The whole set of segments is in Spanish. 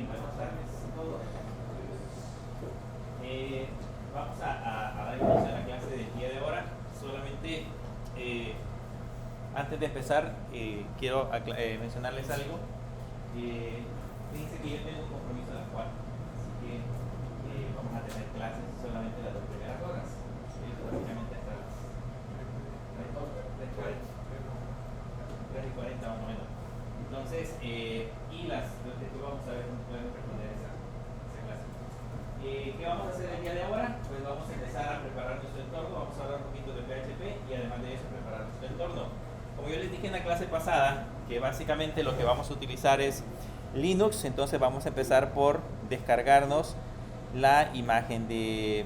buenas tardes a todos. Vamos a dar inicio a la clase del día de ahora. Solamente antes de empezar, quiero mencionarles algo. Fíjense que yo tengo un compromiso a las 4, así que vamos a tener clases solamente las 2 primeras horas, prácticamente hasta las 3:40 más o menos. Entonces, después vamos a ver cómo podemos responder esa clase. ¿Qué vamos a hacer el día de ahora? Pues vamos a empezar a preparar nuestro entorno, vamos a hablar un poquito de PHP y además de eso preparar nuestro entorno. Como yo les dije en la clase pasada, que básicamente lo que vamos a utilizar es Linux, entonces vamos a empezar por descargarnos la imagen de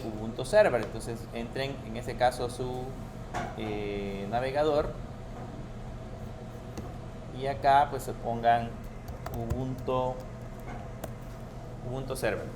Ubuntu Server. Entonces entren en ese caso su navegador y acá pues se pongan Ubuntu Server.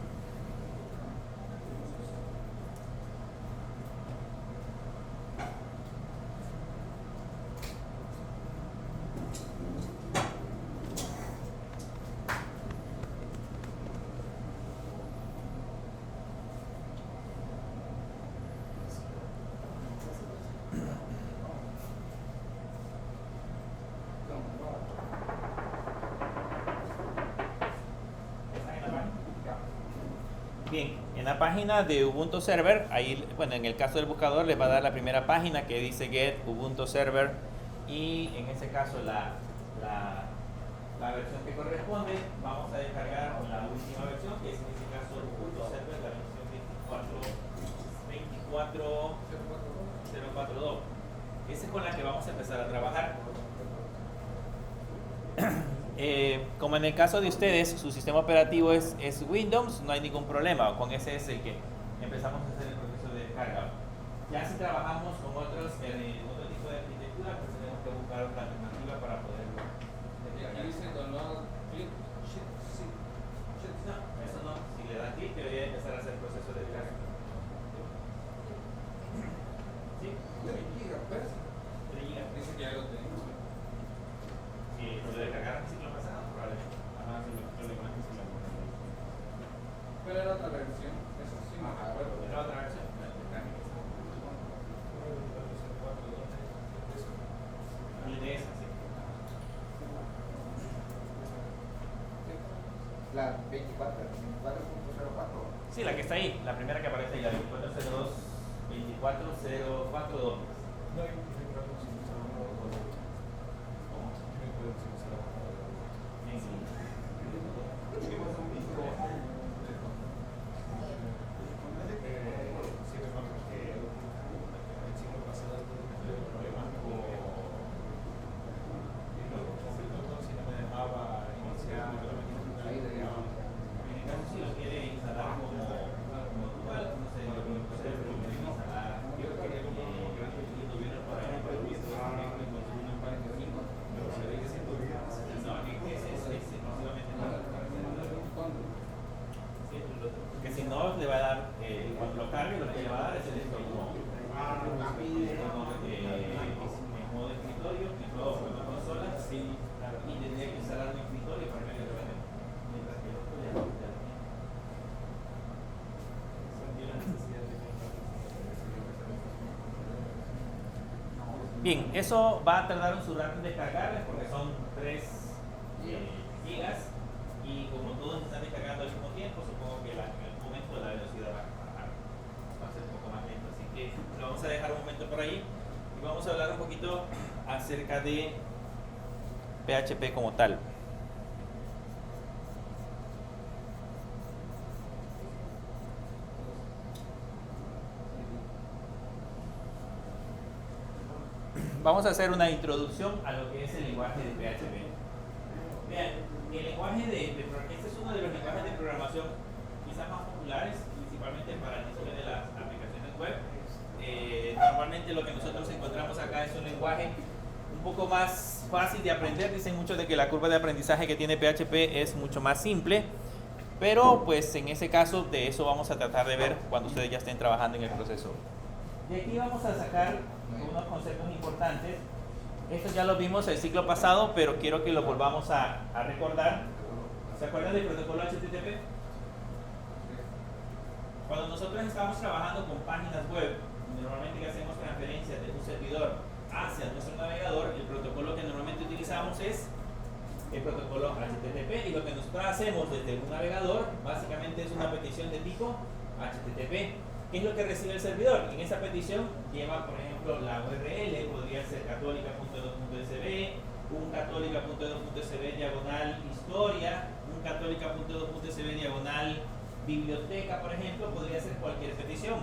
Bien, en la página de Ubuntu Server, ahí, bueno, en el caso del buscador les va a dar la primera página que dice Get Ubuntu Server y en ese caso la versión que corresponde, vamos a descargar la última versión, que es en este caso Ubuntu Server, la versión 24.042. Esa es con la que vamos a empezar a trabajar. Como en el caso de ustedes, su sistema operativo es Windows, no hay ningún problema. Con ese es el que empezamos a hacer el proceso de descarga. Ya si trabajamos con otro tipo de arquitectura, pues tenemos que buscar otra alternativa para poderlo descargar. Aquí dice download, click, No, eso no. Si le dan clic, debería empezar a hacer el proceso de descarga. ¿Sí? 3 gigas, 3 gigas. dice que ya lo tenemos. Si lo descargaron el ciclo pasado, probablemente. Ajá, sí, lo demás que sí lo tenemos. ¿Cuál era otra versión? Eso sí me acuerdo. ¿Era otra versión? El de esa, sí. La 24.04. Sí, la que está ahí, la primera que aparece ahí, la 24.042. No hay problema si usamos ¿Cómo? Bien, sí. En el caso si lo quiere instalar como dual, no sé, lo que puede hacer, lo quiere instalar. Yo creo que tuvieron por ahí para el visto que consume un 45. No, ese es exclusivamente para sí, porque si no le va a dar, cuando lo cargue, lo que le va a dar es el entorno en modo escritorio, en modo consola, sí, y tendría que instalar un escritorio para que lo vean. Mientras que el otro ya no. Bien, eso va a tardar un su rato en descargarles porque son 3 gigas y como todos están descargando al mismo tiempo, supongo que en algún momento la velocidad va a ser un poco más lenta. Así que lo vamos a dejar un momento por ahí y vamos a hablar un poquito acerca de PHP como tal. Vamos a hacer una introducción a lo que es el lenguaje de PHP. Vean, el lenguaje este es uno de los lenguajes de programación quizás más populares, principalmente para el diseño de las aplicaciones web. Normalmente lo que nosotros encontramos acá es un lenguaje un poco más fácil de aprender. Dicen muchos de que la curva de aprendizaje que tiene PHP es mucho más simple, pero pues en ese caso de eso vamos a tratar de ver cuando ustedes ya estén trabajando en el proceso. De aquí vamos a sacar unos conceptos importantes Esto ya lo vimos el ciclo pasado, pero quiero que lo volvamos a recordar. ¿Se acuerdan del protocolo HTTP? Cuando nosotros estamos trabajando con páginas web, normalmente que hacemos transferencias de un servidor hacia nuestro navegador, el protocolo que normalmente utilizamos es el protocolo HTTP, y lo que nosotros hacemos desde un navegador básicamente es una petición de tipo HTTP. ¿Qué es lo que recibe el servidor? En esa petición lleva, por ejemplo, la URL, podría ser católica.edu.sb, un católica.edu.sb diagonal historia, un católica.edu.sb diagonal biblioteca, por ejemplo, podría ser cualquier petición.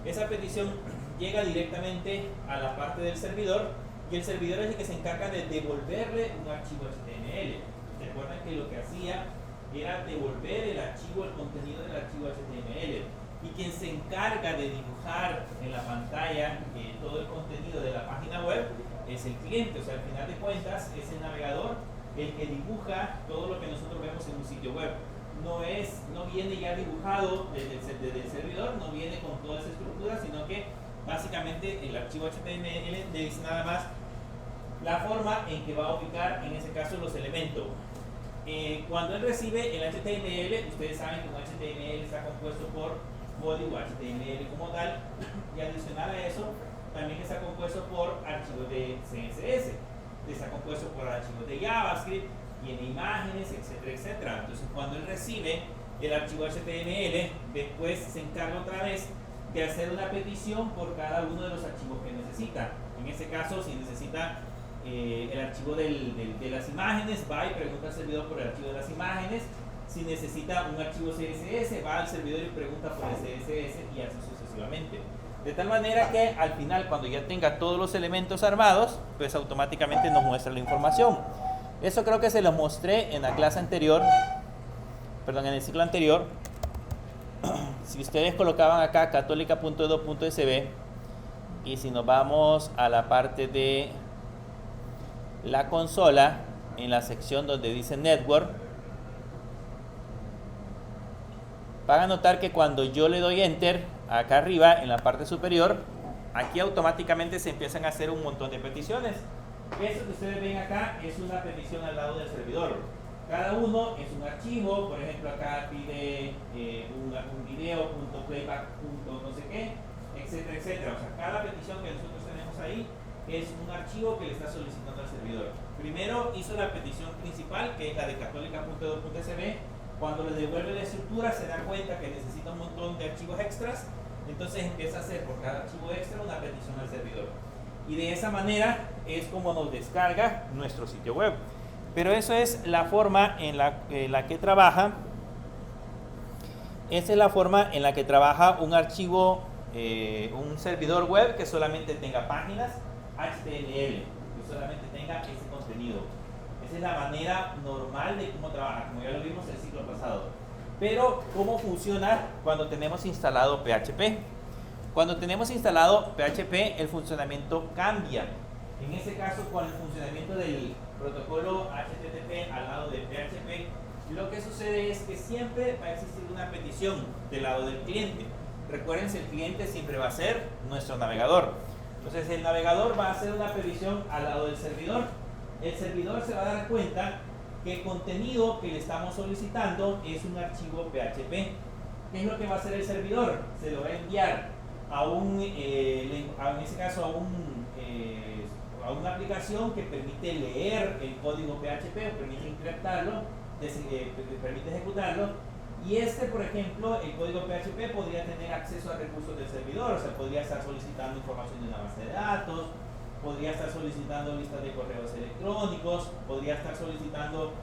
Esa petición llega directamente a la parte del servidor, y el servidor es el que se encarga de devolverle un archivo HTML. Recuerden que lo que hacía era devolver el archivo, el contenido del archivo HTML, y quien se encarga de dibujar en la pantalla todo el contenido de la página web es el cliente. O sea, al final de cuentas es el navegador el que dibuja todo lo que nosotros vemos en un sitio web. No viene ya dibujado desde el servidor, no viene con toda esa estructura, sino que básicamente el archivo HTML le dice nada más la forma en que va a ubicar, en ese caso, los elementos. Cuando él recibe el HTML, ustedes saben que un HTML está compuesto por código HTML como tal, y adicional a eso, también está compuesto por archivos de CSS, está compuesto por archivos de JavaScript, tiene imágenes, etcétera, etcétera. Entonces, cuando él recibe el archivo HTML, después se encarga otra vez de hacer una petición por cada uno de los archivos que necesita. En este caso, si necesita el archivo de las imágenes, va y pregunta al servidor por el archivo de las imágenes. Si necesita un archivo CSS, va al servidor y pregunta por el CSS, y así sucesivamente. De tal manera que al final, cuando ya tenga todos los elementos armados, pues automáticamente nos muestra la información. Eso creo que se los mostré en la clase anterior, perdón, en el ciclo anterior. Si ustedes colocaban acá católica.edu.sb, y si nos vamos a la parte de la consola, en la sección donde dice Network, van a notar que cuando yo le doy Enter, acá arriba, en la parte superior, aquí automáticamente se empiezan a hacer un montón de peticiones. Eso que ustedes ven acá es una petición al lado del servidor. Cada uno es un archivo. Por ejemplo, acá pide un video.playback. no sé qué, etcétera, etcétera. O sea, cada petición que nosotros tenemos ahí es un archivo que le está solicitando al servidor. Primero hizo la petición principal, que es la de católica.edu.sb. Cuando le devuelve la estructura, se da cuenta que necesita un montón de archivos extras. Entonces empieza a hacer por cada archivo extra una petición al servidor. Y de esa manera es como nos descarga nuestro sitio web. Pero eso es la forma en la que trabaja. Esa es la forma en la que trabaja un archivo, un servidor web que solamente tenga páginas HTML, que solamente tenga ese contenido. Esa es la manera normal de cómo trabaja, como ya lo vimos el ciclo pasado. Pero, ¿cómo funciona cuando tenemos instalado PHP? Cuando tenemos instalado PHP, el funcionamiento cambia. En este caso, con el funcionamiento del protocolo HTTP al lado de PHP, lo que sucede es que siempre va a existir una petición del lado del cliente. Recuerden, el cliente siempre va a ser nuestro navegador. Entonces, el navegador va a hacer una petición al lado del servidor. El servidor se va a dar cuenta que el contenido que le estamos solicitando es un archivo PHP. ¿Qué es lo que va a hacer el servidor? Se lo va a enviar a en ese caso a una aplicación que permite leer el código PHP, o permite encriptarlo, permite ejecutarlo. Y por ejemplo, el código PHP podría tener acceso a recursos del servidor, o sea, podría estar solicitando información de una base de datos, podría estar solicitando listas de correos electrónicos, podría estar solicitando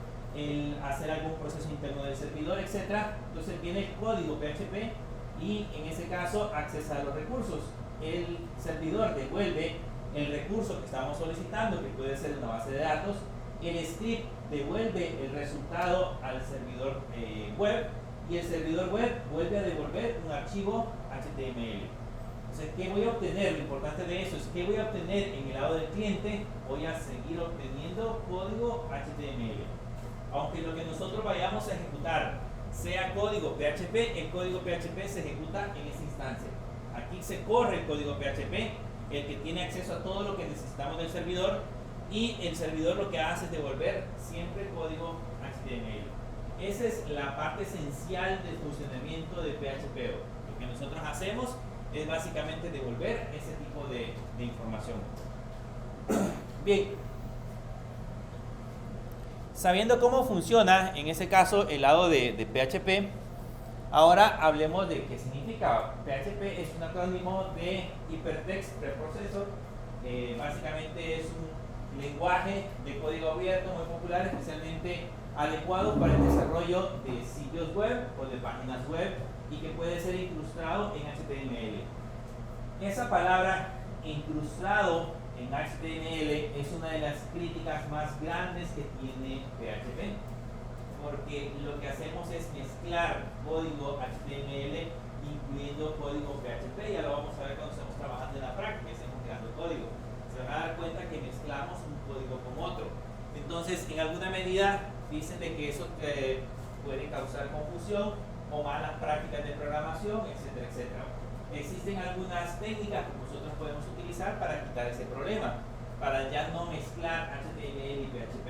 hacer algún proceso interno del servidor, etc. Entonces viene el código PHP y en ese caso accesa a los recursos. El servidor devuelve el recurso que estamos solicitando, que puede ser una base de datos. El script devuelve el resultado al servidor web, y el servidor web vuelve a devolver un archivo HTML. Entonces, ¿qué voy a obtener? Lo importante de eso es que voy a obtener en el lado del cliente. Voy a seguir obteniendo código HTML. Aunque lo que nosotros vayamos a ejecutar sea código PHP, el código PHP se ejecuta en esa instancia. Aquí se corre el código PHP, el que tiene acceso a todo lo que necesitamos del servidor, y el servidor lo que hace es devolver siempre código HTML. Esa es la parte esencial del funcionamiento de PHP. Lo que nosotros hacemos es básicamente devolver ese tipo de información. Bien, sabiendo cómo funciona en ese caso el lado de PHP, ahora hablemos de qué significa. PHP es un acrónimo de Hypertext Preprocessor. Básicamente es un lenguaje de código abierto muy popular, especialmente adecuado para el desarrollo de sitios web o de páginas web y que puede ser incrustado en HTML. Esa palabra incrustado en HTML es una de las críticas más grandes que tiene PHP, porque lo que hacemos es mezclar código HTML incluyendo código PHP. Ya lo vamos a ver cuando estemos trabajando en la práctica, estemos creando código. Se van a dar cuenta que mezclamos un código con otro. Entonces, en alguna medida dicen de que eso puede causar confusión o malas prácticas de programación, etcétera, etcétera. Existen algunas técnicas que nosotros podemos utilizar para quitar ese problema, para ya no mezclar HTML y PHP.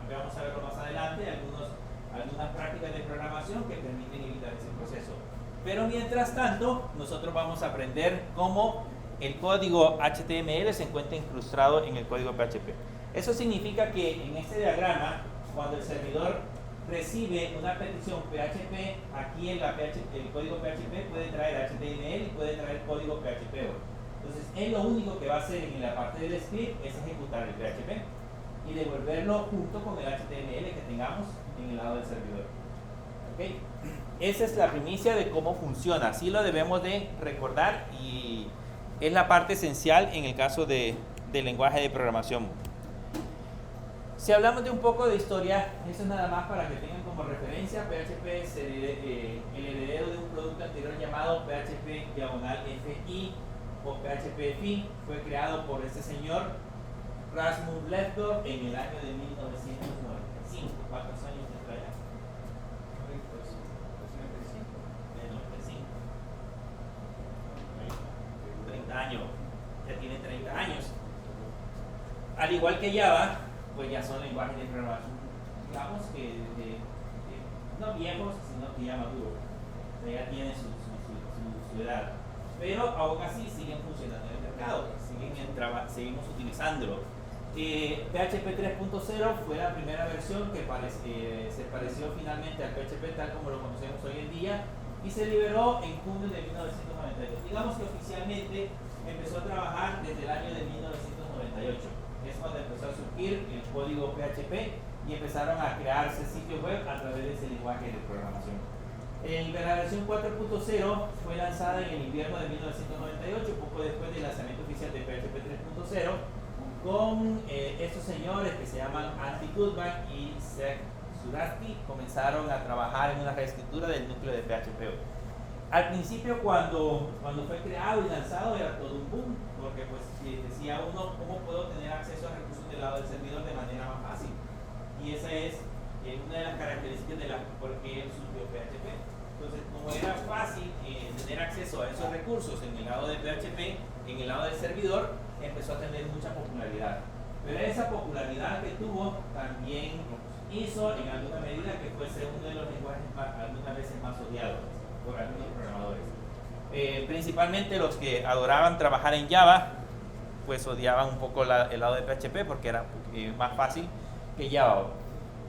Vamos a verlo más adelante, algunas prácticas de programación que permiten evitar ese proceso. Pero mientras tanto, nosotros vamos a aprender cómo el código HTML se encuentra incrustado en el código PHP. Eso significa que en este diagrama, cuando el servidor recibe una petición PHP, aquí en el código PHP puede traer HTML y puede traer código PHP. Entonces, él lo único que va a hacer en la parte del script es ejecutar el PHP y devolverlo junto con el HTML que tengamos en el lado del servidor. ¿Okay? Esa es la primicia de cómo funciona. Así lo debemos de recordar y es la parte esencial en el caso del lenguaje de programación. Si hablamos de un poco de historia, eso es nada más para que tengan como referencia. PHP es el heredero de un producto anterior llamado PHP-FI o PHP-FI. Fue creado por este señor Rasmus Lefdorf en el año de 1995. ¿Cuántos años tendrá ya? 30 años. Ya tiene 30 años. Al igual que Java, pues ya son lenguajes de programación, digamos que no viejos, sino que ya maduros. O sea, ya tienen su edad. Pero aún así siguen funcionando en el mercado, seguimos utilizándolo. PHP 3.0 fue la primera versión que se pareció finalmente al PHP tal como lo conocemos hoy en día y se liberó en junio de 1998. Digamos que oficialmente empezó a trabajar desde el año de 1998. Es cuando empezó a surgir el código PHP y empezaron a crearse sitios web a través de ese lenguaje de programación. La versión 4.0 fue lanzada en el invierno de 1998, poco después del lanzamiento oficial de PHP 3.0, con estos señores que se llaman Andy Goodman y Seth Sudafsky. Comenzaron a trabajar en una reescritura del núcleo de PHP. Al principio, cuando fue creado y lanzado, era todo un boom, porque pues decía uno, ¿cómo puedo tener acceso a recursos del lado del servidor de manera más fácil? Y esa es una de las características de por qué surgió PHP. Entonces, como era fácil tener acceso a esos recursos en el lado de PHP, en el lado del servidor, empezó a tener mucha popularidad. Pero esa popularidad que tuvo también hizo en alguna medida que fuese uno de los lenguajes algunas veces más odiados por algunos programadores. Principalmente los que adoraban trabajar en Java, pues odiaban un poco el lado de PHP porque era más fácil que Java.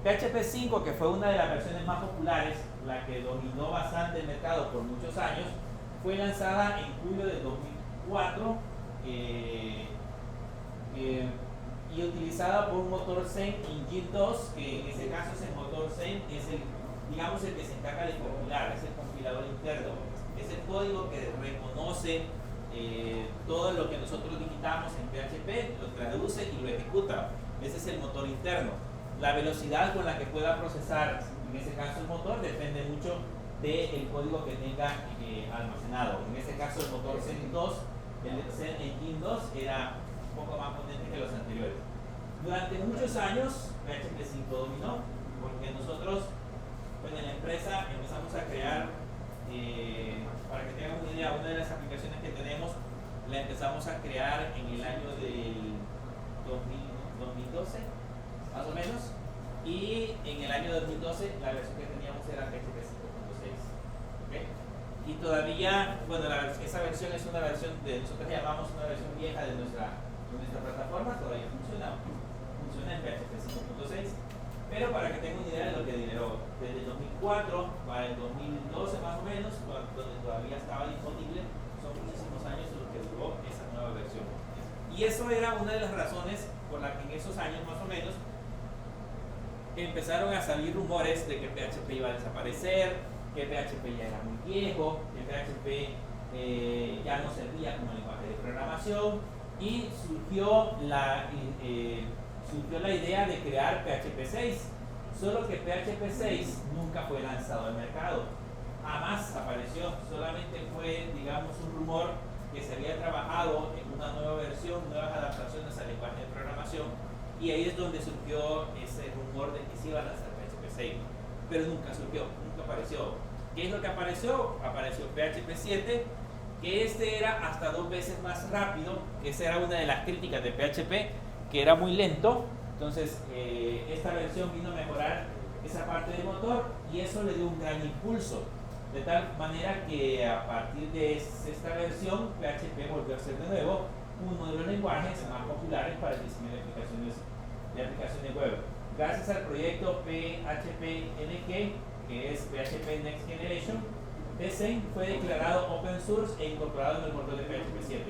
PHP 5, que fue una de las versiones más populares, la que dominó bastante el mercado por muchos años, fue lanzada en julio de 2004 y utilizada por un motor Zen Engine 2, que en ese caso ese motor Zen es el que se encarga de compilar, es el compilador interno, es el código que reconoce todo lo que nosotros digitamos en PHP, lo traduce y lo ejecuta. Ese es el motor interno. La velocidad con la que pueda procesar, en ese caso el motor, depende mucho del código que tenga almacenado. En este caso el motor Zen 2, el Zen Engine 2 era un poco más potente que los anteriores. Durante muchos años PHP 5 dominó, porque nosotros pues en la empresa empezamos a crear, para que tengan una idea, una de las aplicaciones que tenemos la empezamos a crear en el año del 2002 y en el año 2012 la versión que teníamos era PHP 5.6. ¿Okay? Y todavía, bueno, esa versión es una versión de, nosotros llamamos una versión vieja de nuestra plataforma, todavía funciona en PHP 5.6. Pero para que tengan una idea de lo que generó, desde el 2004 para el 2012 más o menos, donde todavía estaba disponible, son muchísimos años en los que duró esa nueva versión. Y eso era una de las razones por la que en esos años más o menos empezaron a salir rumores de que PHP iba a desaparecer, que PHP ya era muy viejo, que PHP ya no servía como lenguaje de programación, y surgió la idea de crear PHP 6, solo que PHP 6 nunca fue lanzado al mercado, jamás apareció, solamente fue, digamos, un rumor que se había trabajado en una nueva versión, nuevas adaptaciones al lenguaje de programación, y ahí es donde surgió ese rumor de que se iba a lanzar PHP 6, pero nunca surgió, nunca apareció. ¿Qué es lo que apareció? Apareció PHP 7, que este era hasta 2 veces más rápido, que esa era una de las críticas de PHP, que era muy lento. Entonces esta versión vino a mejorar esa parte del motor y eso le dio un gran impulso, de tal manera que a partir de esta versión PHP volvió a ser de nuevo uno de los lenguajes más populares para el diseño de aplicaciones web. Gracias al proyecto PHP-NG, que es PHP Next Generation, Design fue declarado open source e incorporado en el motor de PHP 7.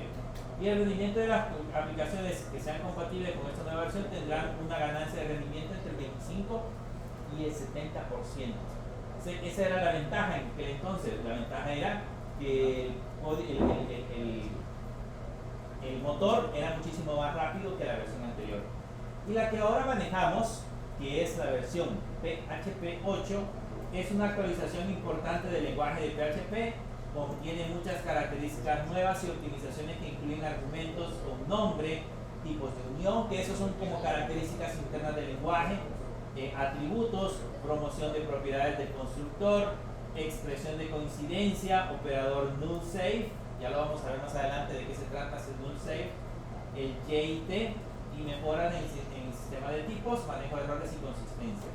Y el rendimiento de las aplicaciones que sean compatibles con esta nueva versión tendrán una ganancia de rendimiento entre el 25 y el 70%. Esa era la ventaja en aquel entonces. La ventaja era que el motor era muchísimo más rápido que la versión anterior. Y la que ahora manejamos, que es la versión PHP 8, es una actualización importante del lenguaje de PHP. Contiene muchas características nuevas y optimizaciones que incluyen argumentos con nombre, tipos de unión, que esos son como características internas del lenguaje, atributos, promoción de propiedades del constructor, expresión de coincidencia, operador null save, ya lo vamos a ver más adelante de qué se trata ese null save, el JIT, y mejoran en el sistema de tipos, manejo de errores y consistencia.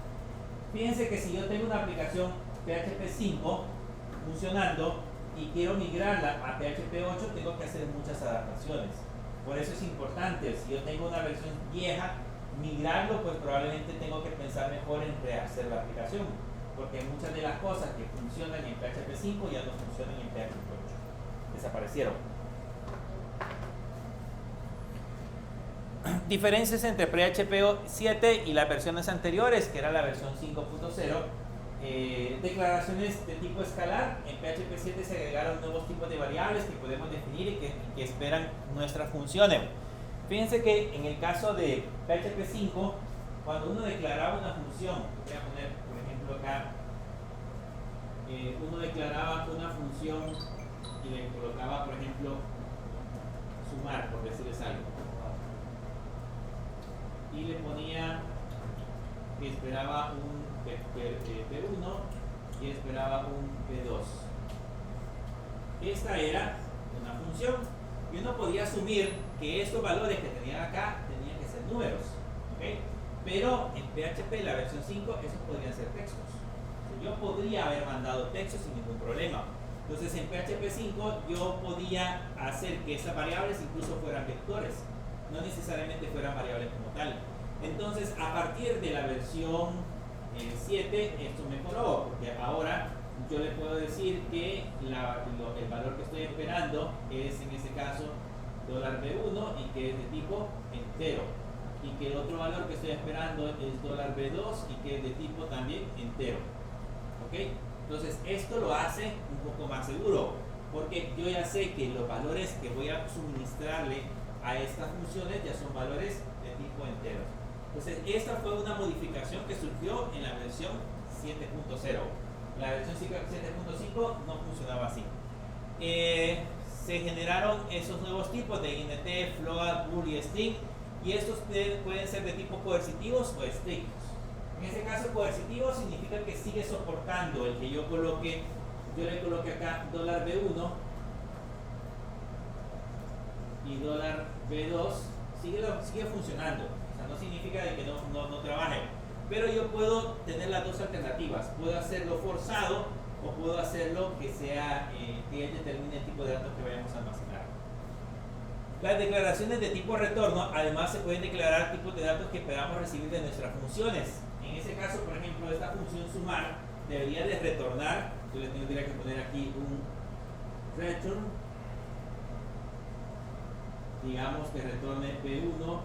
Fíjense que si yo tengo una aplicación PHP 5 funcionando y quiero migrarla a PHP 8, tengo que hacer muchas adaptaciones. Por eso es importante, si yo tengo una versión vieja, migrarlo, pues probablemente tengo que pensar mejor en rehacer la aplicación, porque muchas de las cosas que funcionan en PHP 5 ya no funcionan en PHP 8. Desaparecieron. Diferencias entre PHP 7 y las versiones anteriores, que era la versión 5.0. Declaraciones de tipo escalar. En PHP 7 se agregaron nuevos tipos de variables que podemos definir y que esperan nuestras funciones. Fíjense que en el caso de PHP 5, cuando uno declaraba una función, voy a poner por ejemplo acá, uno declaraba una función y le colocaba por ejemplo sumar, por decirles algo, y le ponía que esperaba un P1 y esperaba un P2. Esta era una función y uno podía asumir que estos valores que tenían acá tenían que ser números, ¿okay? Pero en PHP, la versión 5, esos podrían ser textos. Yo podría haber mandado textos sin ningún problema. Entonces en PHP 5 yo podía hacer que esas variables incluso fueran vectores, no necesariamente fueran variables como tal. Entonces a partir de la versión 7 esto mejoró, porque ahora yo le puedo decir que el valor que estoy esperando es en este caso $B1 y que es de tipo entero, y que el otro valor que estoy esperando es $B2 y que es de tipo también entero. ¿Okay? Entonces esto lo hace un poco más seguro, porque yo ya sé que los valores que voy a suministrarle a estas funciones ya son valores de tipo entero. Entonces esta fue una modificación que surgió en la versión 7.0. La versión 7.5 no funcionaba así. Se generaron esos nuevos tipos de INT, float, bool y string, y estos pueden ser de tipo coercitivos o estrictos. En este caso coercitivo significa que sigue soportando el que yo le coloque acá $B1 y $B2, sigue funcionando. O sea, no significa de que no trabaje, Pero yo puedo tener las dos alternativas. Puedo hacerlo forzado o puedo hacerlo que sea que él determine el tipo de datos que vayamos a almacenar. Las declaraciones de tipo retorno además se pueden declarar tipos de datos que podamos recibir de nuestras funciones. En ese caso, por ejemplo, esta función sumar debería de retornar, yo le tendría que poner aquí un return, digamos que retorne B1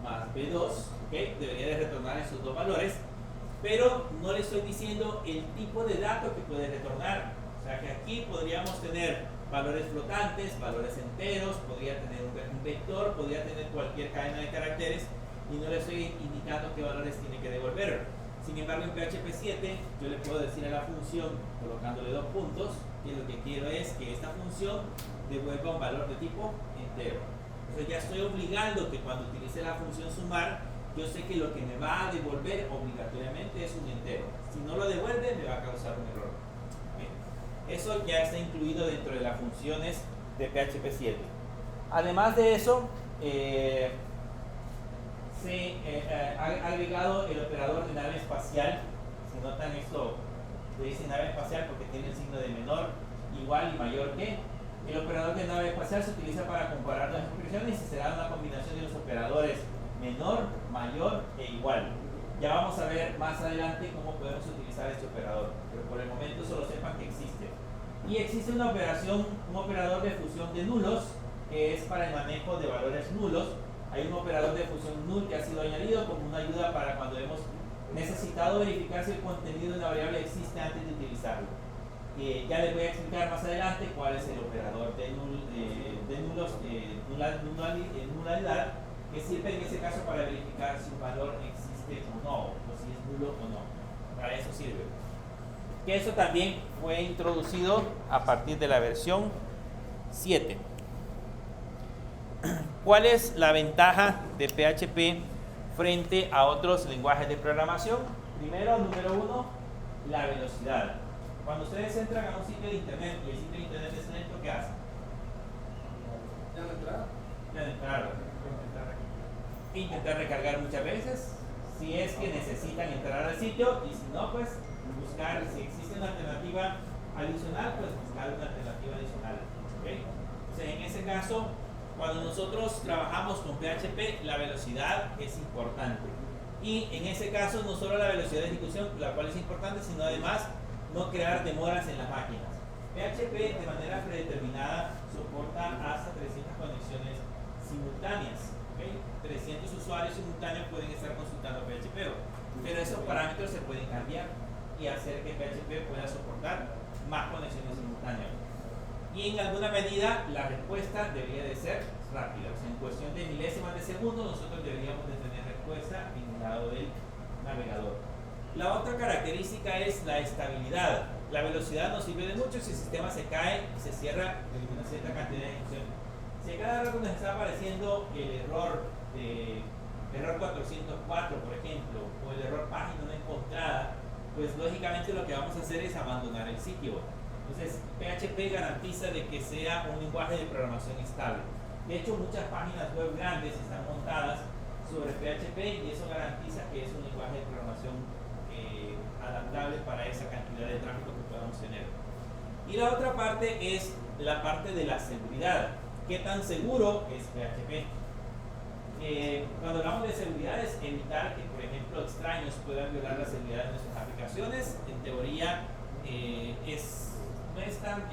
más B2, ¿okay? Debería de retornar esos dos valores, pero no le estoy diciendo el tipo de datos que puede retornar. O sea que aquí podríamos tener valores flotantes, valores enteros, podría tener un vector, podría tener cualquier cadena de caracteres y no le estoy indicando qué valores tiene que devolver. Sin embargo, en PHP 7 yo le puedo decir a la función, colocándole 2 puntos, que lo que quiero es que esta función devuelva un valor de tipo entero. Entonces ya estoy obligando que cuando utilice la función sumar, yo sé que lo que me va a devolver obligatoriamente es un entero. Si no lo devuelve, me va a causar un error. Bien. Eso ya está incluido dentro de las funciones de PHP 7. Además de eso, se ha agregado el operador de nave espacial. Si notan esto, le dice nave espacial porque tiene el signo de menor, igual y mayor que. El operador de nave espacial se utiliza para comparar las expresiones y será una combinación de los operadores menor, mayor e igual. Ya vamos a ver más adelante cómo podemos utilizar este operador, pero por el momento solo sepan que existe. Y existe una operación, un operador de fusión de nulos, que es para el manejo de valores nulos. Hay un operador de fusión null que ha sido añadido como una ayuda para cuando hemos necesitado verificar si el contenido de una variable existe antes de utilizarlo. Ya les voy a explicar más adelante cuál es el operador de nulidad, que sirve en ese caso para verificar si un valor existe o no, o si es nulo o no. Para eso sirve. Que eso también fue introducido a partir de la versión 7. ¿Cuál es la ventaja de PHP frente a otros lenguajes de programación? Primero, número 1, la velocidad. Cuando ustedes entran a un sitio de internet y el sitio de internet es lento, ¿qué hacen? ¿Ya lo entraron? Ya entraron. Intentar recargar muchas veces, si es que necesitan entrar al sitio, y si no, pues buscar, si existe una alternativa adicional, pues buscar una alternativa adicional. ¿Okay? Entonces, en ese caso, cuando nosotros trabajamos con PHP, la velocidad es importante. Y en ese caso, no solo la velocidad de ejecución, la cual es importante, sino además no crear demoras en las máquinas. PHP de manera predeterminada soporta hasta 300 conexiones simultáneas. ¿Okay? 300 usuarios simultáneos pueden estar consultando PHP, pero esos parámetros se pueden cambiar y hacer que PHP pueda soportar más conexiones simultáneas. Y en alguna medida la respuesta debería de ser rápida. O sea, en cuestión de milésimas de segundo nosotros deberíamos de tener respuesta en el lado del navegador. La otra característica es la estabilidad. La velocidad nos sirve de mucho si el sistema se cae y se cierra en una cierta cantidad de ejecución. Si a cada rato nos está apareciendo el error 404, por ejemplo, o el error página no encontrada, pues lógicamente lo que vamos a hacer es abandonar el sitio. Entonces, PHP garantiza de que sea un lenguaje de programación estable. De hecho, muchas páginas web grandes están montadas sobre PHP y eso garantiza que es un lenguaje de programación adaptable para esa cantidad de tráfico que podamos tener. Y la otra parte es la parte de la seguridad. ¿Qué tan seguro es PHP? Cuando hablamos de seguridad es evitar que, por ejemplo, extraños puedan violar la seguridad de nuestras aplicaciones. En teoría, no es tan...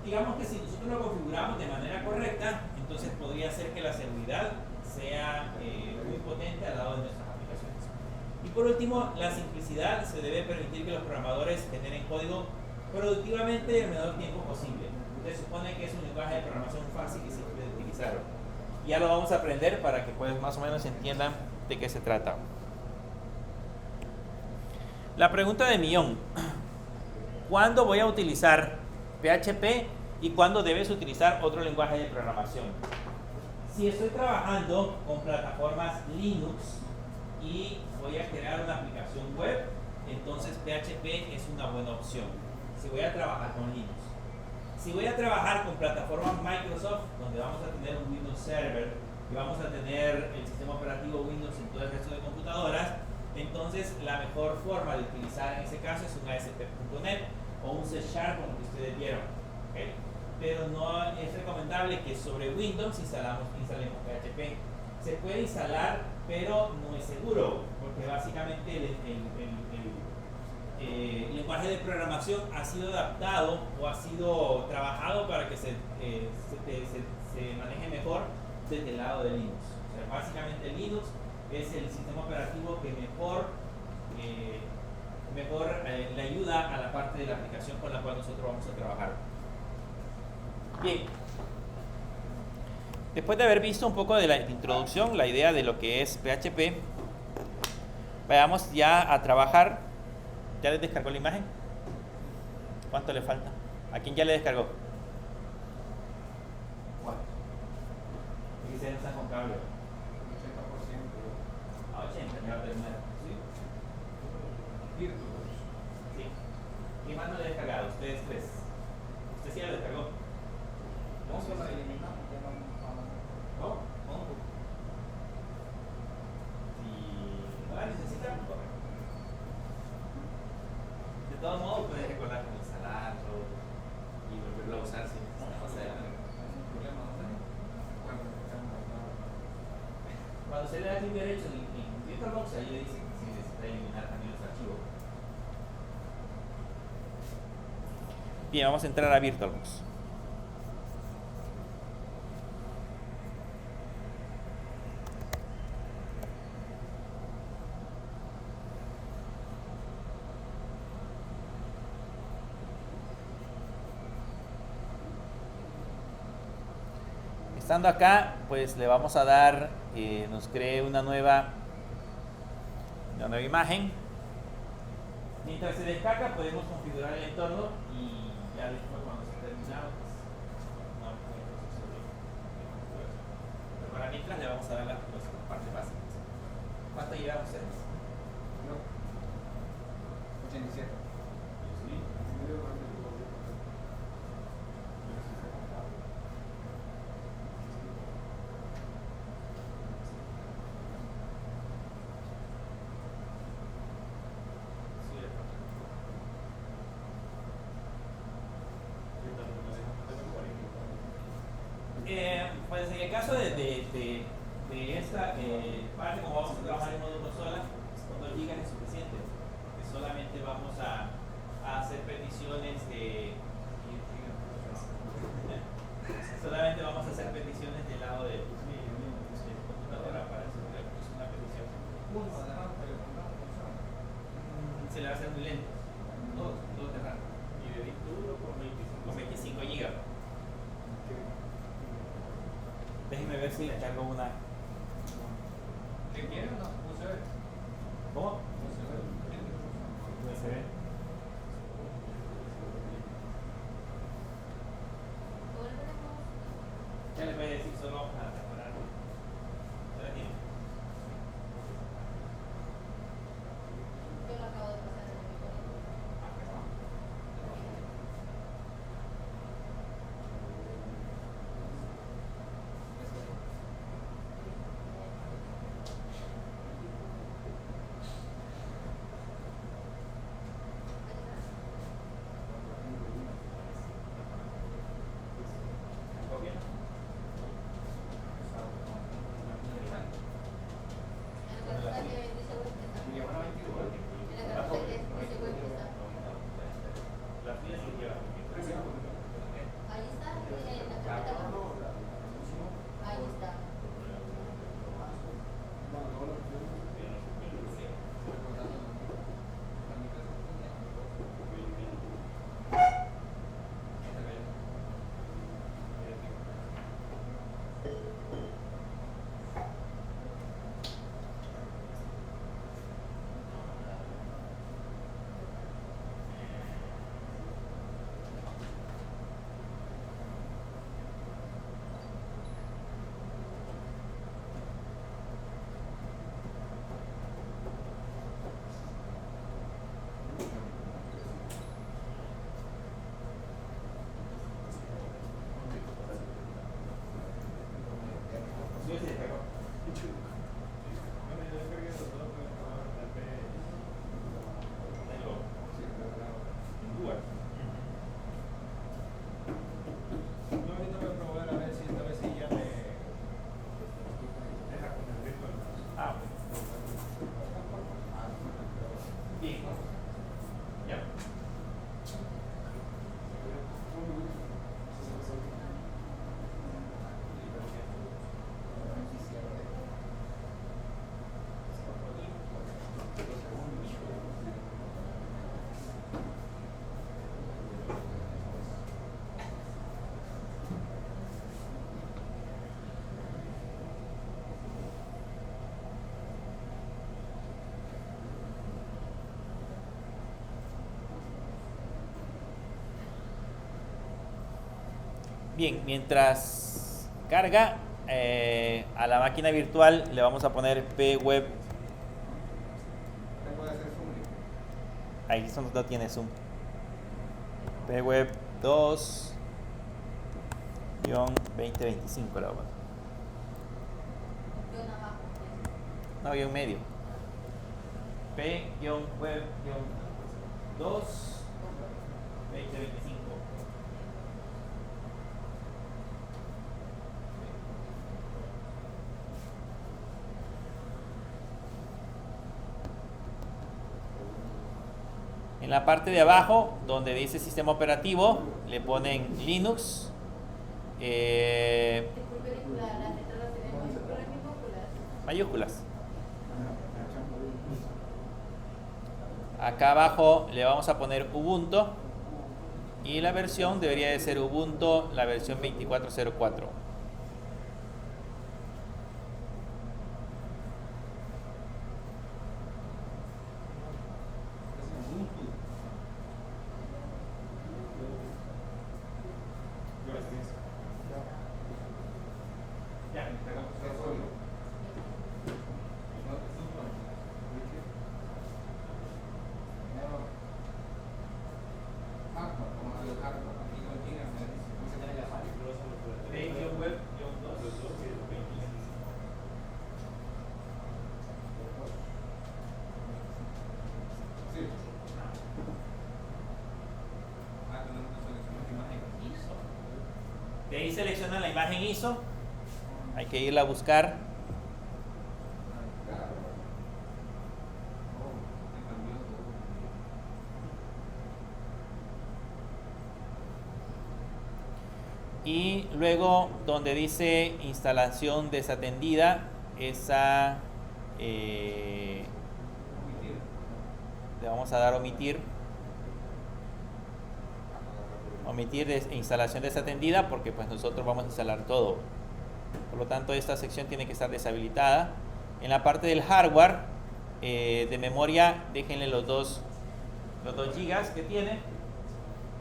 digamos que si nosotros lo configuramos de manera correcta, entonces podría ser que la seguridad sea muy potente al lado de nuestras aplicaciones. Y por último, la simplicidad. Se debe permitir que los programadores generen código productivamente y el menor tiempo posible. Se supone que es un lenguaje de programación fácil y simple de utilizar. Ya lo vamos a aprender para que pues más o menos entiendan de qué se trata. La pregunta de millón: ¿cuándo voy a utilizar PHP y cuándo debes utilizar otro lenguaje de programación? Si estoy trabajando con plataformas Linux y voy a crear una aplicación web, entonces PHP es una buena opción. Si voy a trabajar con Linux. Si voy a trabajar con plataformas Microsoft, donde vamos a tener un Windows Server y vamos a tener el sistema operativo Windows en todo el resto de computadoras, entonces la mejor forma de utilizar en ese caso es un ASP.NET o un C# como que ustedes vieron, ¿okay? Pero no es recomendable que sobre Windows instalemos PHP. Se puede instalar, pero no es seguro, porque básicamente el lenguaje de programación ha sido adaptado o ha sido trabajado para que se maneje mejor desde el lado de Linux. O sea, básicamente Linux es el sistema operativo que mejor le ayuda a la parte de la aplicación con la cual nosotros vamos a trabajar. Bien, después de haber visto un poco de la introducción, la idea de lo que es PHP, vayamos ya a trabajar. ¿Ya les descargó la imagen? ¿Cuánto le falta? ¿A quién ya le descargó? ¿Cuánto? Aquí se está con cable. 80%. A 80, ya va a terminar. ¿Sí? Virtuos. Sí. ¿Quién más no le ha descargado? Ustedes tres. ¿Usted sí ya lo descargó? Vamos a la eliminamos. ¿No? ¿Cómo? Si no la necesita, corre. De todos modos, puedes recordar cómo instalarlo y volverlo a usar si necesitas más adelante. Cuando se le da clic derecho en VirtualBox, ahí le dice si necesita eliminar también los archivos. Bien, vamos a entrar a VirtualBox. Estando acá, pues le vamos a dar, nos cree una nueva imagen. Mientras se descarga podemos configurar el entorno y ya después cuando se termine pues, no hay proceso de configuración. Pero para mientras le vamos a dar las partes básicas. ¿Cuánto llevan ustedes? No. 87. Sí. Pues en el caso de esta parte, como vamos a trabajar en modo consola, con 2 GB es suficiente, porque solamente vamos a hacer peticiones solamente vamos a hacer peticiones del lado de computadora para hacer una petición. Se le va a hacer muy lento, todo de RAM. Y de disco duro con 25 GB. Déjenme ver si le cargo una. ¿Qué quieren? No, USB. ¿Cómo? USB. USB. ¿Qué les voy a decir solo para mejorar? ¿Se la tiene? Yo lo acabo de pasar en mi teléfono. Bien, mientras carga, a la máquina virtual le vamos a poner pweb. ¿Qué puede hacer zoom? Ahí eso no tiene zoom. pweb 2-2025 la vamos. Yo nada más. No, guión medio. P-web 2-2025. En la parte de abajo, donde dice sistema operativo, le ponen Linux. Disculpe, las letras las tienen mayúsculas y minúsculas. Mayúsculas. Acá abajo le vamos a poner Ubuntu. Y la versión debería de ser Ubuntu, la versión 24.04. De ahí seleccionan la imagen ISO. Hay que irla a buscar. Y luego donde dice instalación desatendida, esa le vamos a dar omitir. Omitir instalación desatendida porque pues nosotros vamos a instalar todo. Por lo tanto, esta sección tiene que estar deshabilitada. En la parte del hardware de memoria, déjenle los 2 GB que tiene.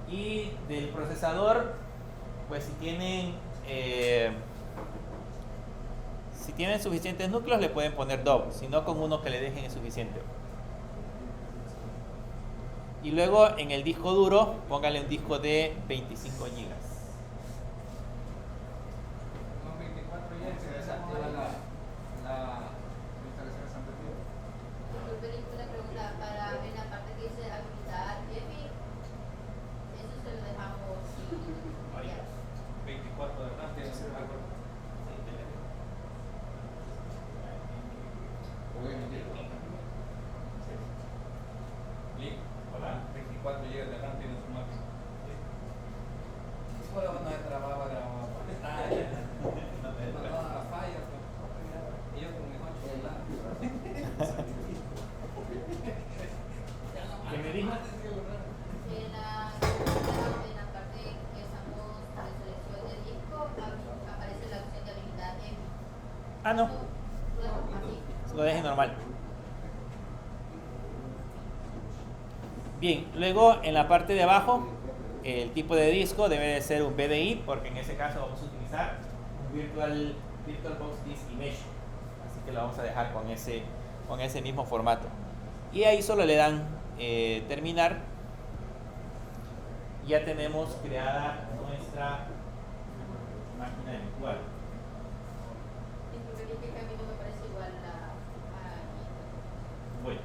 Y del procesador, pues si tienen suficientes núcleos, le pueden poner 2. Si no, con uno que le dejen es suficiente. Y luego en el disco duro, póngale un disco de 25 GB. Son 24 y se desactiva la instalación de San Pedro. Disculpe, una pregunta. Para en la parte que dice habilitar EPI, eso se lo dejamos sin. 24 de RAM tiene que ser algo. Hola, 24 GB de RAM tiene su máximo. Solo cuando se trababa, grababa. No daba fallas. Y yo con mi 8 de RAM. ¿Qué me dijo? En la parte que estamos de selección de disco, aparece la opción de habilitar EPI. Ah, no. Lo dejo así. Lo dejen normal. Bien, luego en la parte de abajo, el tipo de disco debe de ser un VDI, porque en ese caso vamos a utilizar un VirtualBox Disk Image. Así que lo vamos a dejar con ese mismo formato. Y ahí solo le dan terminar. Ya tenemos creada nuestra máquina virtual. Disculpe, que a mí no me parece igual a Bueno.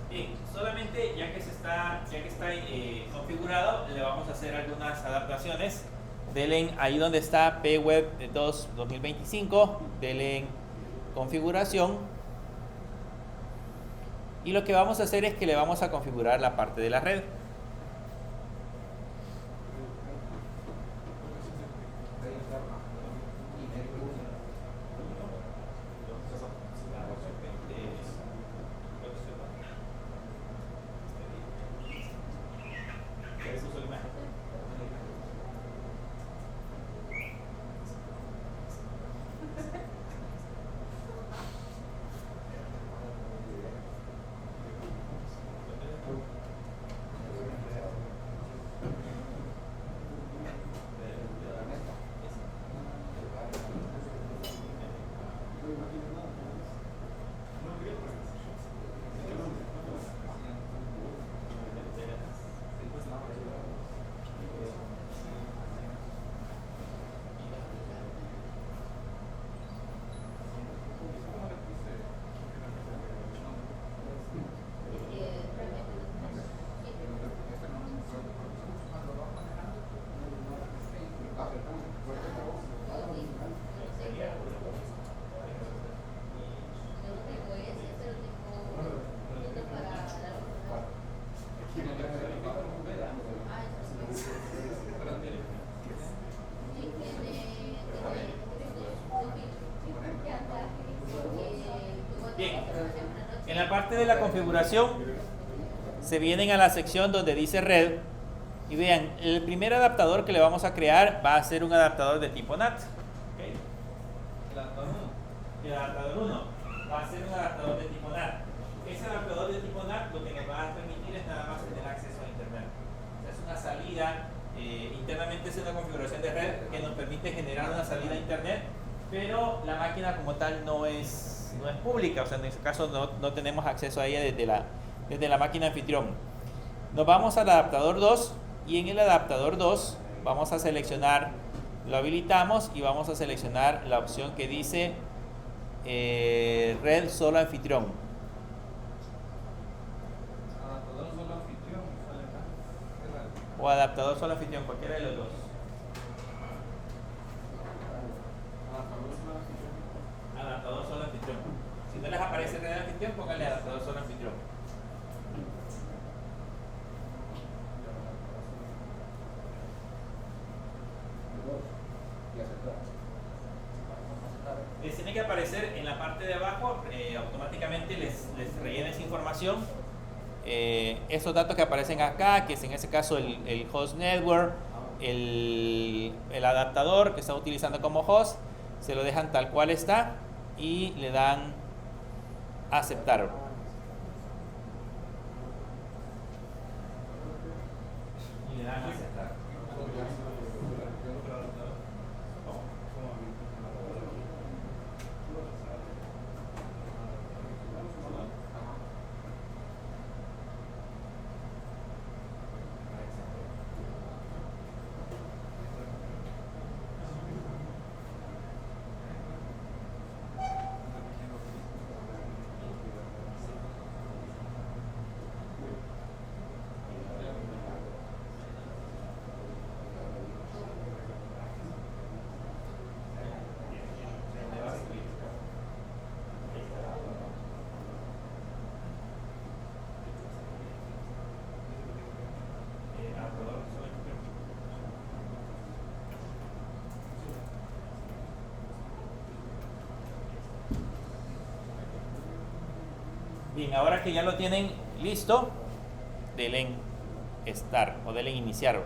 Bien, solamente ya que está configurado, le vamos a hacer algunas adaptaciones. Denle ahí donde está pweb 2 2025, denle en configuración Y lo que vamos a hacer es que le vamos a configurar la parte de la red. Bien, en la parte de la configuración se vienen a la sección donde dice red y vean, el primer adaptador que le vamos a crear va a ser un adaptador de tipo NAT. ¿Okay? El adaptador 1 va a ser un adaptador de tipo NAT. Ese adaptador de tipo NAT lo que nos va a permitir es nada más tener acceso a internet. O sea, es una salida, internamente es una configuración de red que nos permite generar una salida a internet, pero la máquina como tal no es pública, o sea, en este caso no tenemos acceso a ella desde la máquina anfitrión. Nos vamos al adaptador 2 y en el adaptador 2 vamos a seleccionar, lo habilitamos y vamos a seleccionar la opción que dice red solo anfitrión. Adaptador solo anfitrión, sale acá. Qué raro. O adaptador solo anfitrión, cualquiera de los dos. Adaptador solo anfitrión. Si no les aparece red anfitrión, pónganle adaptador solo anfitrión. Les tiene que aparecer en la parte de abajo, automáticamente les rellena esa información. Esos datos que aparecen acá, que es en ese caso el host network, el adaptador que está utilizando como host, se lo dejan tal cual está y le dan aceptar. Y le dan aceptar. Bien, ahora que ya lo tienen listo, denle en Start o denle en Iniciar.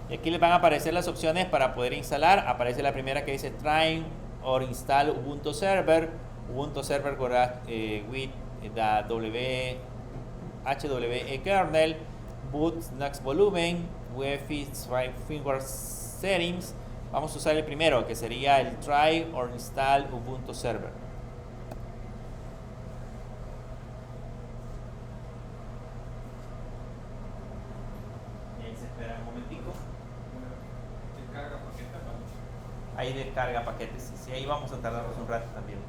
Y aquí les van a aparecer las opciones para poder instalar. Aparece la primera que dice Try or Install Ubuntu Server. Ubuntu Server with the HWE kernel, boot next volumen, UEFI firmware settings. Vamos a usar el primero, que sería el Try or Install Ubuntu Server. Y ahí se espera un momentico. Descarga paquetes. Ahí descarga paquetes. Sí, ahí vamos a tardarnos un rato también.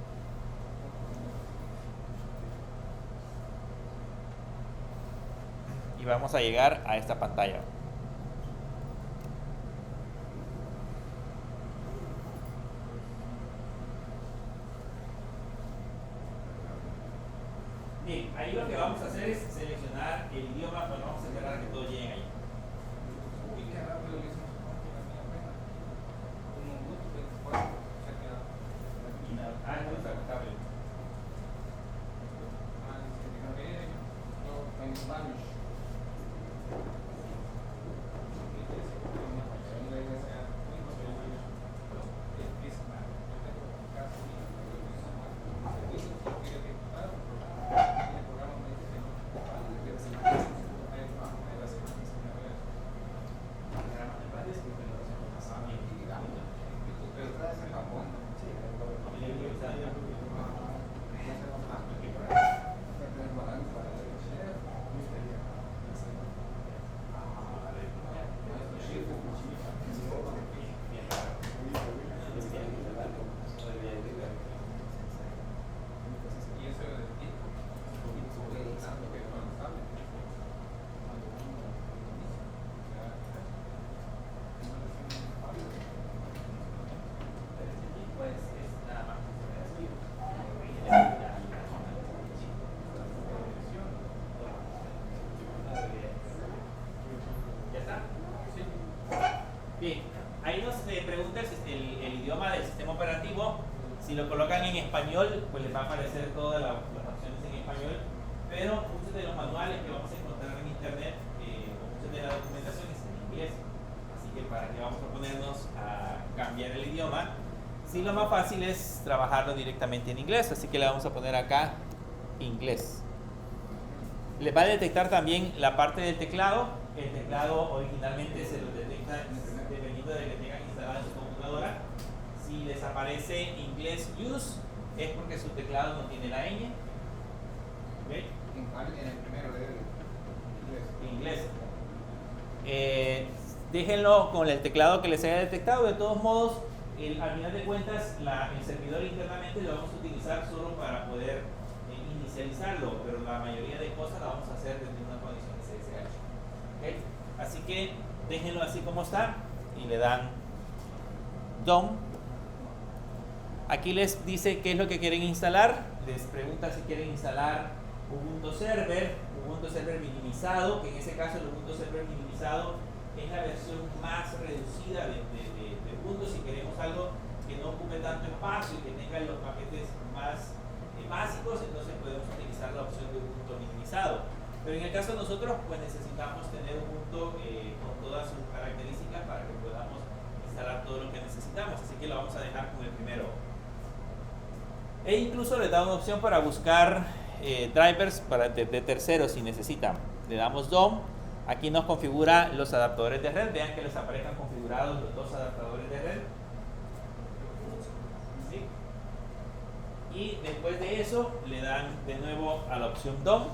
y vamos a llegar a esta pantalla. Bien, ahí lo que vamos a hacer es seleccionar el idioma, pero vamos a esperar a que todos lleguen ahí. Uy, qué rápido le hicimos con la mía apenas. Como un minuto, 24, se queda. Y nada, no está contable. En Spanish. Bien, ahí nos pregunta el idioma del sistema operativo. Si lo colocan en español, pues les va a aparecer todas las opciones en español, pero muchos de los manuales que vamos a encontrar en internet, o muchas de la documentación es en inglés. Así que para qué vamos a ponernos a cambiar el idioma, si lo más fácil es trabajarlo directamente en inglés, así que le vamos a poner acá inglés. Les va a detectar también la parte del teclado. El teclado originalmente se lo detecta dependiendo de que tengan instalado en su computadora. Si les aparece inglés use, es porque su teclado no tiene la ñ. ¿Okay? En el primero de Inglés. Déjenlo con el teclado que les haya detectado. De todos modos, al final de cuentas, el servidor internamente lo vamos a utilizar solo para poder inicializarlo, pero la mayoría de cosas la vamos a hacer desde una condición de SSH. ¿Okay? Así que déjenlo así como está y le dan DOM. Aquí les dice qué es lo que quieren instalar. Les pregunta si quieren instalar Ubuntu Server minimizado, que en ese caso el Ubuntu Server minimizado es la versión más reducida de Ubuntu. Si queremos algo que no ocupe tanto espacio y que tenga los paquetes más básicos, entonces podemos utilizar la opción de Ubuntu minimizado. Pero en el caso de nosotros, pues necesitamos tener Ubuntu con todas sus características para que podamos instalar todo lo que necesitamos. Así que lo vamos a dejar con el primero. E incluso le da una opción para buscar drivers de terceros si necesitan. Le damos DOM. Aquí nos configura los adaptadores de red. Vean que les aparezcan configurados los dos adaptadores de red. ¿Sí? Y después de eso le dan de nuevo a la opción DOM.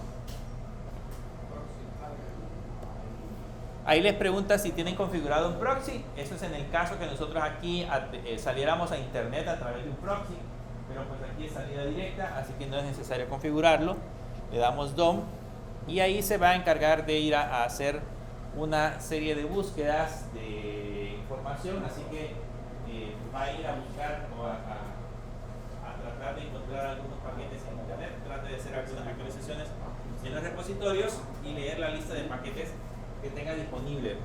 Ahí les pregunta si tienen configurado un proxy. Eso es en el caso que nosotros aquí saliéramos a internet a través de un proxy, pero pues aquí es salida directa, así que no es necesario configurarlo. Le damos DOM y ahí se va a encargar de ir a hacer una serie de búsquedas de información, así que va a ir a buscar o a tratar de encontrar algunos paquetes en internet, trate de hacer algunas actualizaciones en los repositorios y leer la lista de paquetes que tenga disponible.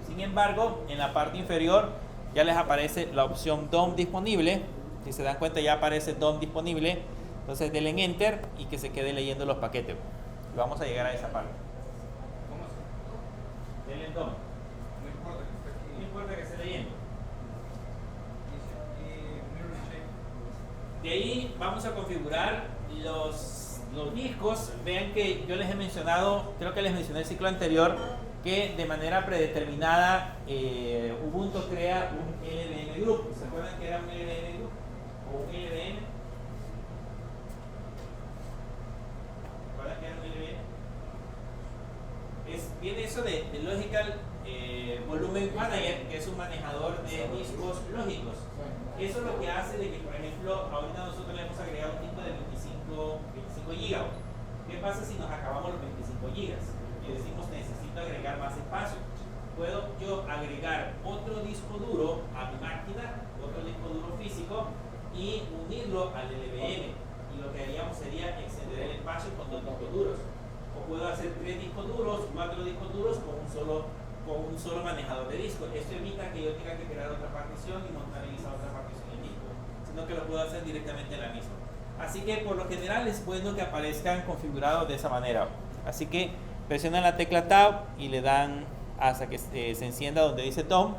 Sin embargo, en la parte inferior ya les aparece la opción DOM disponible. Si se dan cuenta, ya aparece DOM disponible. Entonces denle en Enter y que se quede leyendo los paquetes. Vamos a llegar a esa parte. ¿Cómo se? Denle en DOM. No importa que esté aquí. No importa que esté leyendo. De ahí vamos a configurar los discos. Vean que yo les he mencionado, creo que les mencioné el ciclo anterior, que de manera predeterminada Ubuntu crea un LVM group. ¿Se acuerdan que era un LVM group? ¿O un LVM? ¿Se acuerdan que era un LVM? Viene eso de Logical Volume Manager, que es un manejador de discos lógicos. Eso es lo que hace de que, por ejemplo, ahorita nosotros le hemos agregado un disco de 25 GB. ¿Qué pasa si nos acabamos los 25 GB? y decimos necesito agregar más espacio. Puedo yo agregar otro disco duro a mi máquina, otro disco duro físico, y unirlo al LVM. Y lo que haríamos sería extender el espacio con 2 discos duros. O puedo hacer 3 discos duros, 4 discos duros con un solo manejador de disco. Esto evita que yo tenga que crear otra partición y montar esa otra partición en disco, sino que lo puedo hacer directamente en la misma. Así que por lo general es bueno que aparezcan configurados de esa manera. Así que presionan la tecla Tab y le dan hasta que se encienda donde dice DOM.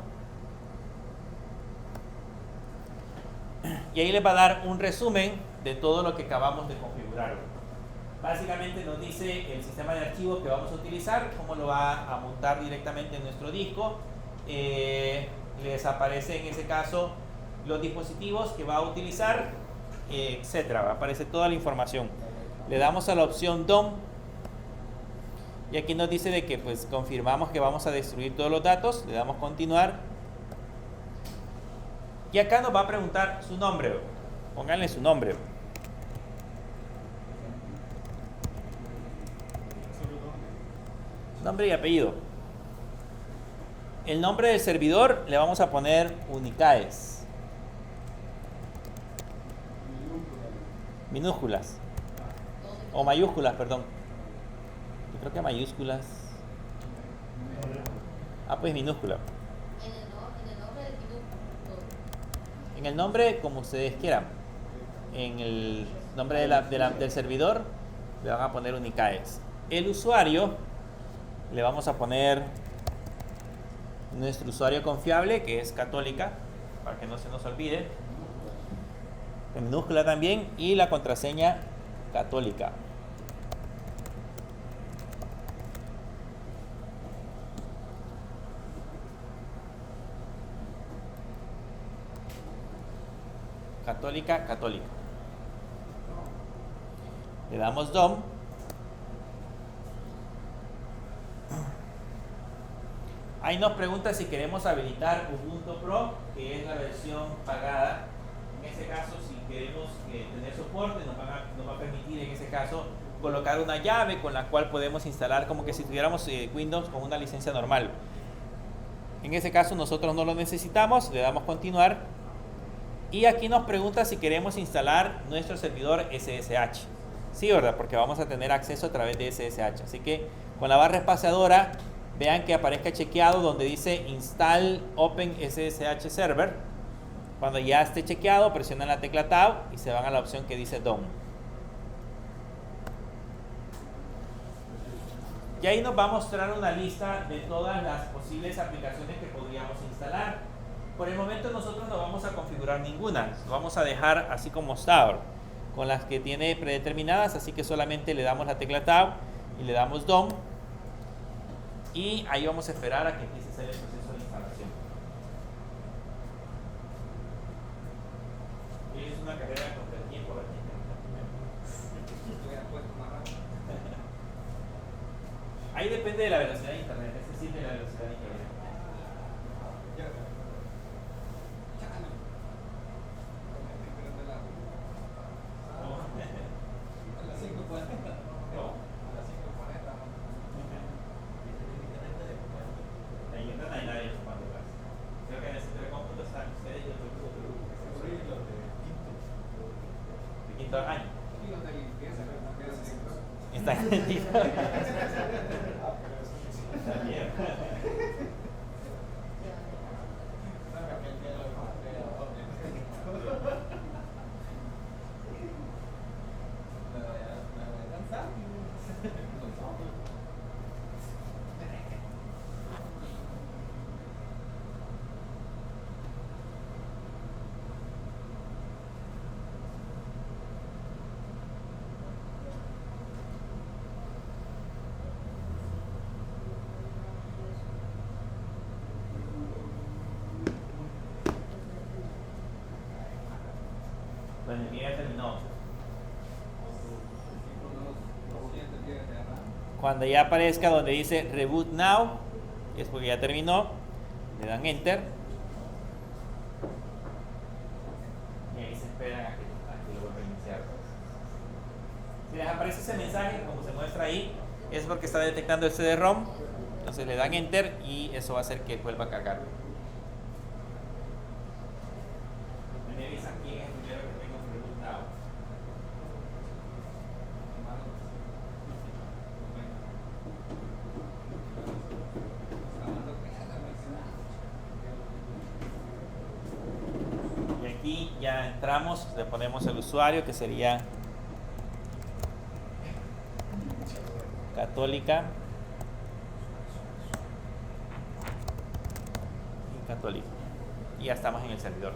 Y ahí les va a dar un resumen de todo lo que acabamos de configurar. Básicamente nos dice el sistema de archivos que vamos a utilizar, cómo lo va a montar directamente en nuestro disco. Les aparece en ese caso los dispositivos que va a utilizar, etcétera. Aparece toda la información. Le damos a la opción DOM y aquí nos dice de que pues confirmamos que vamos a destruir todos los datos. Le damos continuar y acá nos va a preguntar su nombre. Pónganle su nombre. Nombre y apellido. El nombre del servidor le vamos a poner Unicaes. Minúsculas. O mayúsculas, perdón. Yo creo que mayúsculas. Pues minúscula. En el nombre del minuto. En el nombre como ustedes quieran. En el nombre del servidor le van a poner Unicaes. El usuario le vamos a poner nuestro usuario confiable, que es Católica, para que no se nos olvide. En minúscula también. Y la contraseña Católica. Católica, Católica. Le damos DOM. Ahí nos pregunta si queremos habilitar Ubuntu Pro, que es la versión pagada. En ese caso, si queremos tener soporte, nos va a permitir en ese caso colocar una llave con la cual podemos instalar como que si tuviéramos Windows con una licencia normal. En ese caso nosotros no lo necesitamos, le damos continuar. Y aquí nos pregunta si queremos instalar nuestro servidor SSH. Sí, ¿verdad? Porque vamos a tener acceso a través de SSH. Así que con la barra espaciadora, vean que aparezca chequeado donde dice Install Open SSH Server. Cuando ya esté chequeado, presionan la tecla Tab y se van a la opción que dice DOM. Y ahí nos va a mostrar una lista de todas las posibles aplicaciones que podríamos instalar. Por el momento nosotros no vamos a configurar ninguna, lo vamos a dejar así como está, con las que tiene predeterminadas, así que solamente le damos la tecla Tab y le damos DOM y ahí vamos a esperar a que empiece a hacer el proceso de instalación. Y es una carrera contra el tiempo, ¿verdad? Ahí depende de la velocidad de internet, es decir, de la velocidad de internet. Año. Está bien. Bueno, ya terminó. Cuando ya aparezca donde dice Reboot Now, es porque ya terminó, le dan Enter. Y ahí se esperan a que lo vuelva a iniciar. Si les aparece ese mensaje, como se muestra ahí, es porque está detectando el CD-ROM. Entonces le dan Enter y eso va a hacer que vuelva a cargar. Me avisan quién es el primero que tengo preguntado. Y aquí ya entramos, le ponemos el usuario que sería Católica y Católica. Y ya estamos en el servidor.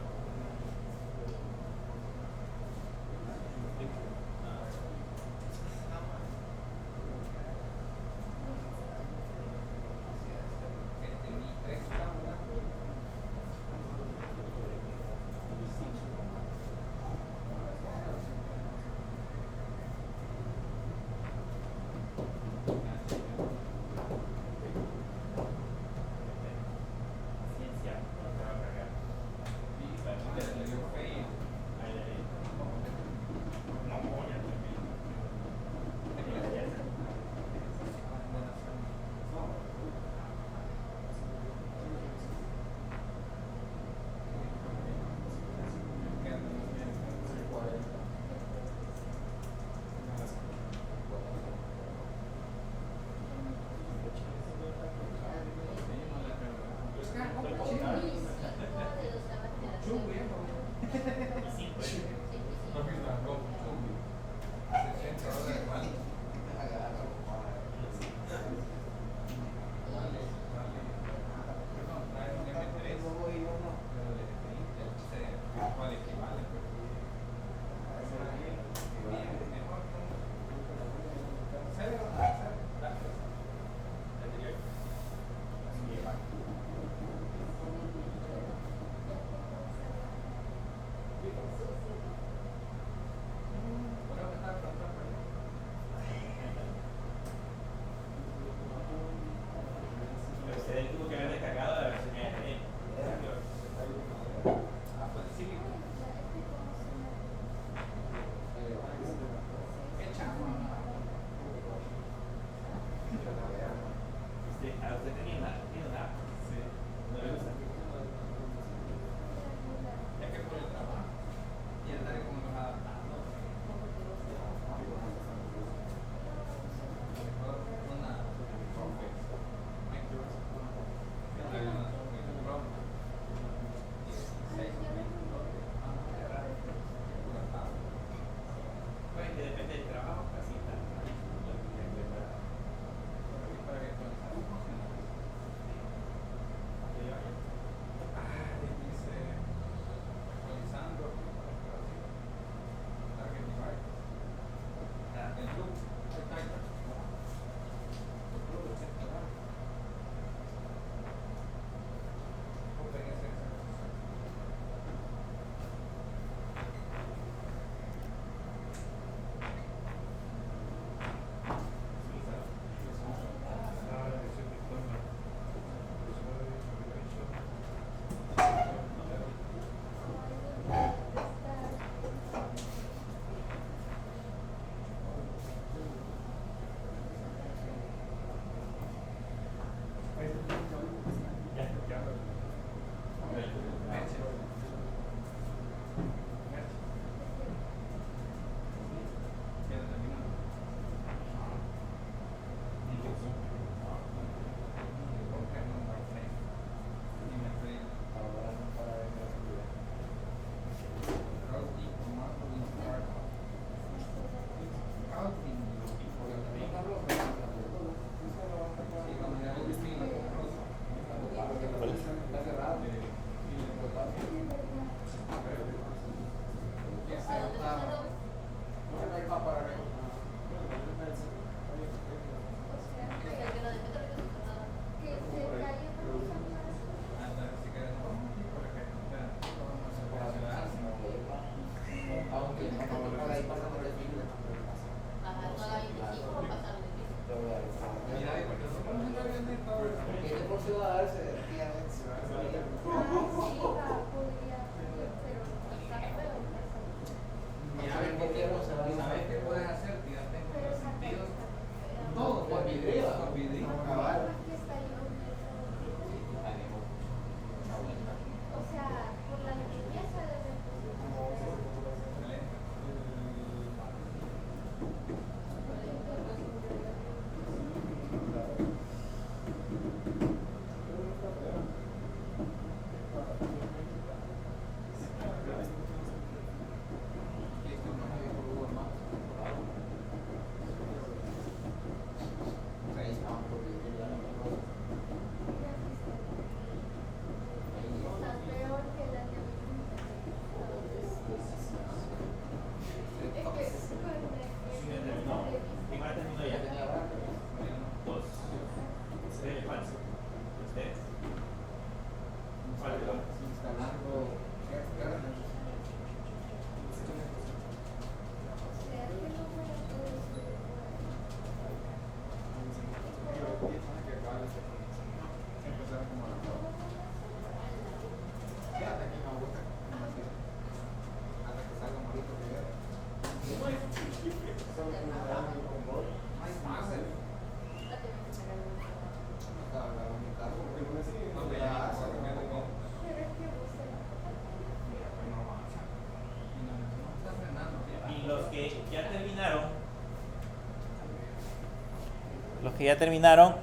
Los que ya terminaron,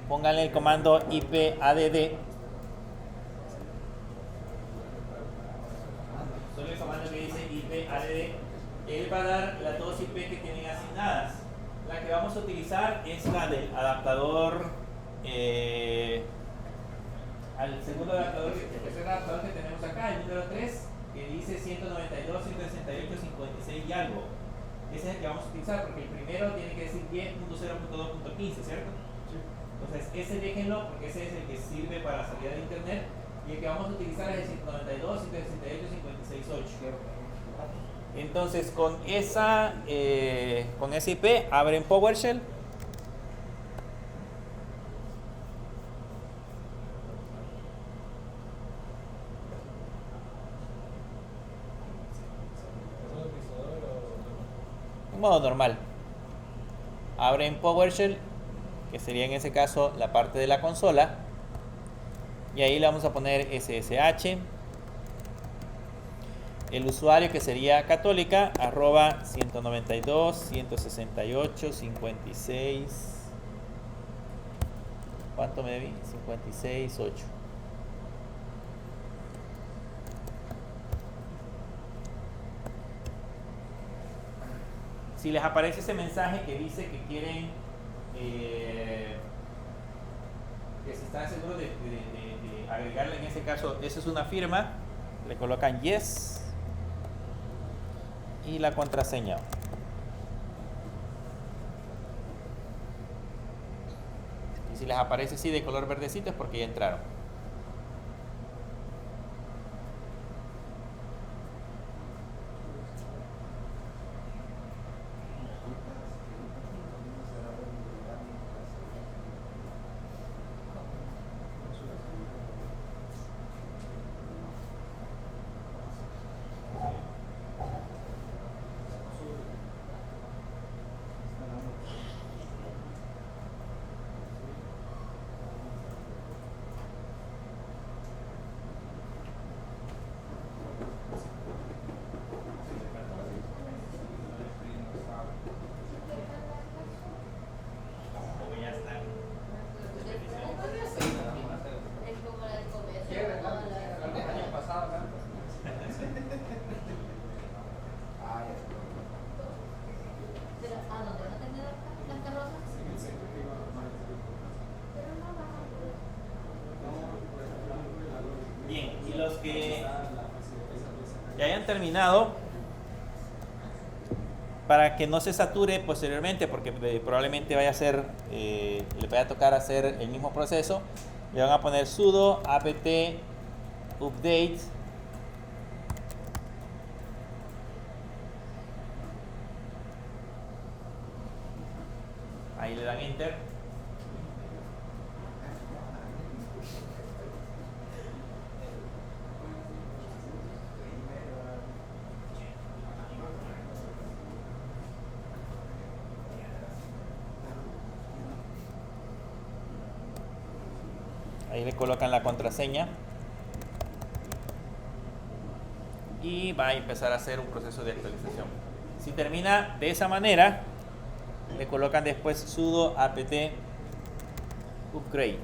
pónganle el comando ipadd. Solo el comando que dice ipadd. Él va a dar las dos IP que tienen asignadas. La que vamos a utilizar es la del adaptador, al segundo adaptador, el tercer adaptador que tenemos acá, el número 3, que dice 192, 168, 56 y algo. Ese es el que vamos a utilizar porque el primero tiene que decir 10.0.2.15, ¿cierto? Sí. Entonces ese déjenlo porque ese es el que sirve para la salida de internet, y el que vamos a utilizar es el 192, 168, 56, 8. Entonces con esa IP abren PowerShell. En modo normal. Abren PowerShell, que sería en ese caso la parte de la consola, y ahí le vamos a poner SSH. El usuario, que sería católica, arroba 192, 168, 56. ¿Cuánto me debí? 56, 8. Si les aparece ese mensaje que dice que quieren, que si están seguros de agregarle, en ese caso, esa es una firma, le colocan yes y la contraseña. Y si les aparece así de color verdecito es porque ya entraron. Bien, y los que ya hayan terminado, para que no se sature posteriormente, porque probablemente vaya a ser, le vaya a tocar hacer el mismo proceso, le van a poner sudo apt update ahí le dan enter. Ahí le colocan la contraseña y va a empezar a hacer un proceso de actualización. Si termina de esa manera, le colocan después sudo apt upgrade.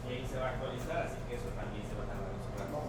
Y ahí se va a actualizar, así que eso también se va a tardar en su rato.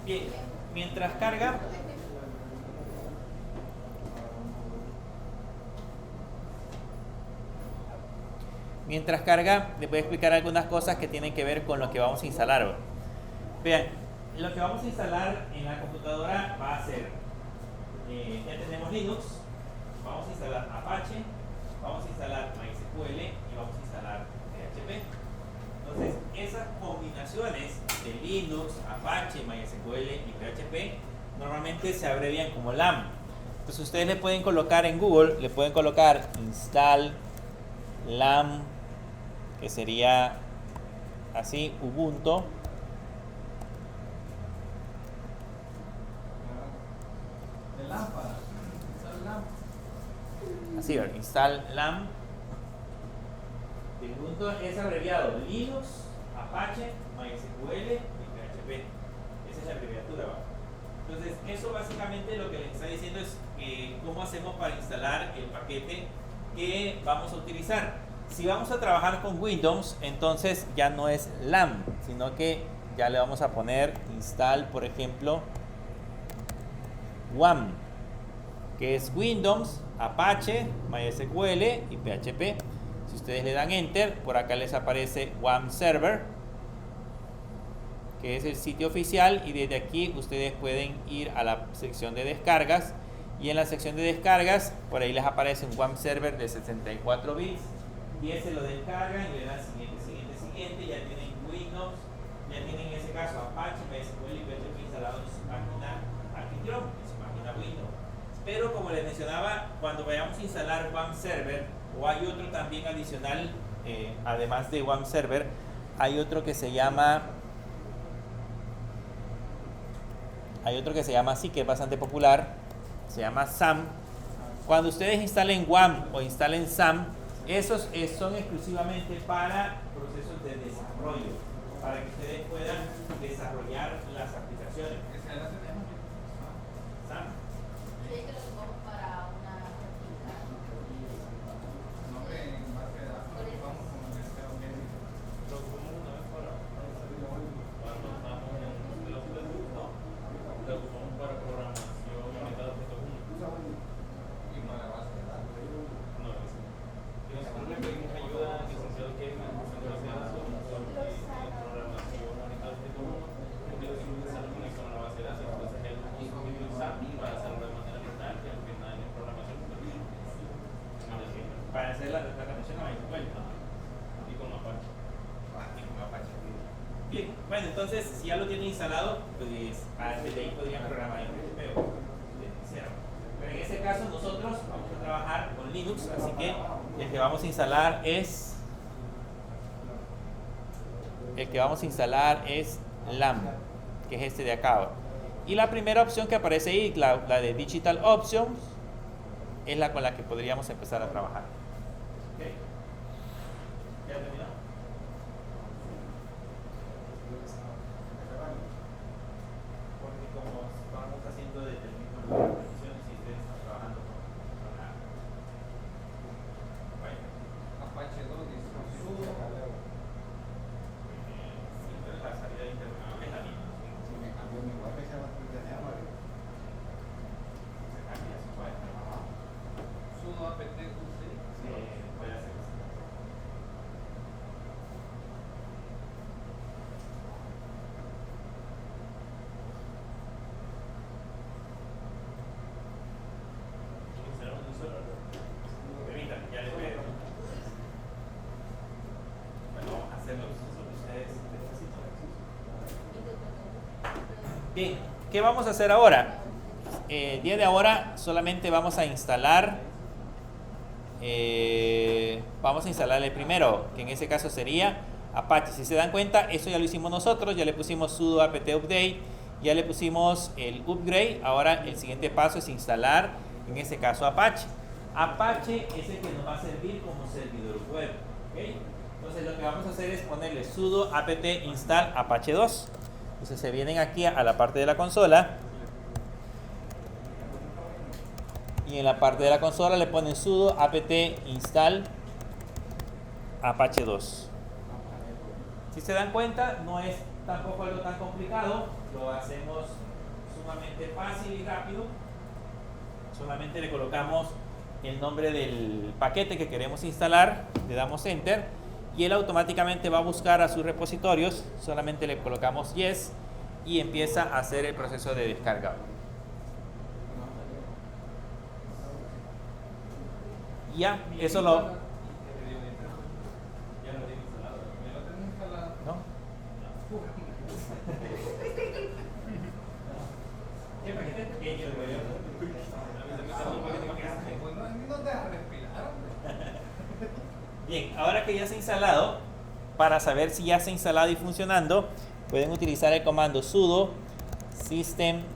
Bien, mientras carga, les voy a explicar algunas cosas que tienen que ver con lo que vamos a instalar. Vean, lo que vamos a instalar en la computadora va a ser, ya tenemos Linux, vamos a instalar Apache, vamos a instalar MySQL y vamos a instalar PHP. Entonces, esas combinaciones de Linux, Apache, MySQL y PHP normalmente se abrevian como LAM. Entonces, ustedes le pueden colocar en Google, le pueden colocar install LAM, que sería así, Ubuntu. De lámpara. Install LAM. Así, install LAM. De Ubuntu es abreviado Linux, Apache, MySQL y PHP. Esa es la abreviatura, ¿va? Entonces, eso básicamente lo que les está diciendo es cómo hacemos para instalar el paquete que vamos a utilizar. Si vamos a trabajar con Windows, entonces ya no es LAM, sino que ya le vamos a poner install, por ejemplo, WAM, que es Windows, Apache, MySQL y PHP. Si ustedes le dan Enter, por acá les aparece WAM Server, que es el sitio oficial, y desde aquí ustedes pueden ir a la sección de descargas, y en la sección de descargas, por ahí les aparece un WAM Server de 64 bits, y ese lo descargan y le dan siguiente, ya tienen Windows, ya tienen en ese caso Apache, MySQL y PHP instalado en su máquina anfitrión, en su máquina Windows. Pero como les mencionaba, cuando vayamos a instalar WAM Server, o hay otro también adicional, además de WAM Server, hay otro que se llama así, que es bastante popular, se llama SAM. Cuando ustedes instalen WAM o instalen SAM, esos son exclusivamente para procesos de desarrollo, para que ustedes puedan desarrollar las aplicaciones. SAM. Sí, que lo ocupamos para una actividad. No, que en base de datos lo ocupamos como en este ambiente. Lo ocupamos una vez para cuando estamos en los estudios, ¿no? Lo ocupamos para programación orientada a objetos únicos. Y para base de datos. No, eso no. Y nosotros le pedimos ayuda al licenciado Kevin en la Universidad de Asunción y programación orientada a objetos únicos, porque los estudios salen con la base de datos, entonces él usa un video SAP para hacerlo de manera digital y al final en programación Para hacer la conexión a MySQL, ¿no? y con Apache. Bien, bueno, entonces si ya lo tienen instalado, pues desde ahí podrían programar en PHP o si quisieran. Pero en este caso nosotros vamos a trabajar con Linux, así que el que vamos a instalar es LAM, que es este de acá. Y la primera opción que aparece ahí, la de Digital Options, es la con la que podríamos empezar a trabajar. ¿Ok? ¿Ya terminó? Porque como vamos haciendo desde el mismo lugar de funciones y ustedes están trabajando con la... Bueno, Apache 2 dice sudo. siempre la salida de internet es la misma. Si me cambió mi wifi, se llama Mario. Se cambia, se puede. Sudo apt update. Puede hacer eso. Instalamos un server. Permítanme, ya les veo. Bueno, vamos a hacerlo ustedes necesitan. Bien, ¿qué vamos a hacer ahora? El día de ahora solamente vamos a instalar el primero, que en ese caso sería Apache. Si se dan cuenta, eso ya lo hicimos nosotros, ya le pusimos sudo apt update, ya le pusimos el upgrade. Ahora el siguiente paso es instalar, en este caso, Apache. Apache es el que nos va a servir como servidor web, ¿ok? Entonces lo que vamos a hacer es ponerle sudo apt install apache 2. Entonces se vienen aquí a la parte de la consola, y en la parte de la consola le ponen sudo apt install apache 2. Si se dan cuenta, no es tampoco algo tan complicado, lo hacemos sumamente fácil y rápido. Solamente le colocamos el nombre del paquete que queremos instalar, le damos enter y él automáticamente va a buscar a sus repositorios, solamente le colocamos yes y empieza a hacer el proceso de descarga. Y ya, eso lo... Ya lo tengo instalado. ¿Me lo tengo instalado? ¿No? ¿Qué paquete pequeño, güey? No te deja respirar, hombre. Bien, ahora que ya se ha instalado, para saber si ya se ha instalado y funcionando, pueden utilizar el comando sudo systemctl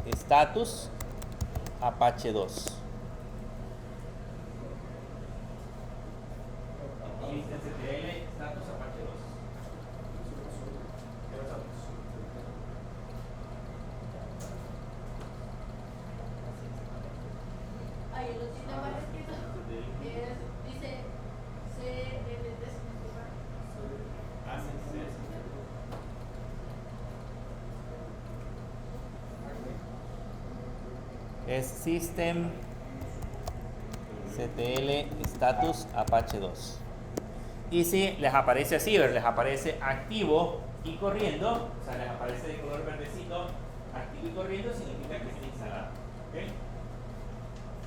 status apache 2. Systemctl status apache 2. Ahí lo tiene mal escrito. Dice CLD. Es systemctl status apache 2. Y si les aparece así, les aparece activo y corriendo, o sea, les aparece de color verdecito, activo y corriendo, significa que está instalado. ¿Okay?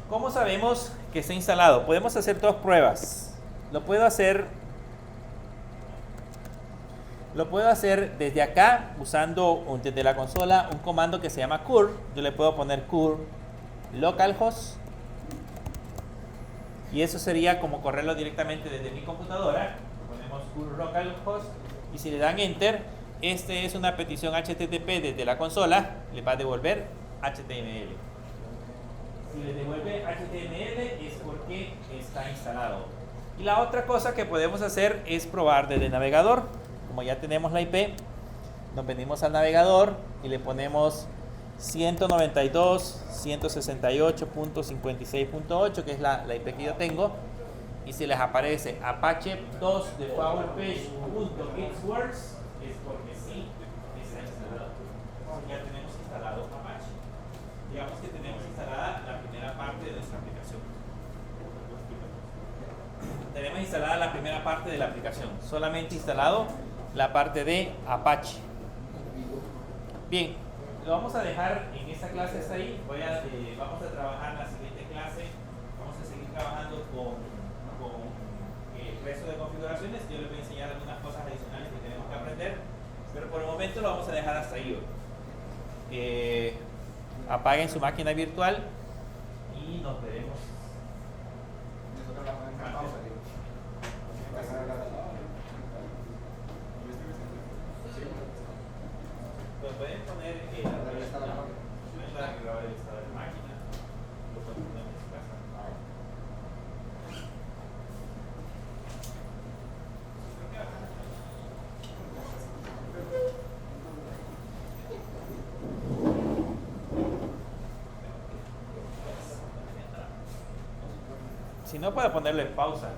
¿Cómo sabemos que está instalado? Podemos hacer dos pruebas. Lo puedo hacer desde acá, usando desde la consola un comando que se llama cur. Yo le puedo poner cur localhost y eso sería como correrlo directamente desde mi computadora. Ponemos cur localhost y si le dan enter, este es una petición HTTP desde la consola, le va a devolver HTML. Si le devuelve HTML es porque está instalado. Y la otra cosa que podemos hacer es probar desde el navegador. Como ya tenemos la IP, nos venimos al navegador y le ponemos 192.168.56.8, que es la IP que yo tengo, y si les aparece Apache 2 de PowerPage.Xworks es porque sí está instalado. Ya tenemos instalado Apache. Digamos que tenemos instalada la primera parte de nuestra aplicación. Tenemos instalada la primera parte de la aplicación, solamente instalado la parte de Apache. Bien, lo vamos a dejar en esta clase hasta ahí. Vamos a trabajar la siguiente clase. Vamos a seguir trabajando con el resto de configuraciones. Yo les voy a enseñar algunas cosas adicionales que tenemos que aprender, pero por el momento lo vamos a dejar hasta ahí. Apaguen su máquina virtual y nos veremos. Pues pueden poner la grabar el estado de la máquina, lo pueden poner en su casa. Si no, puede ponerlo en pausa.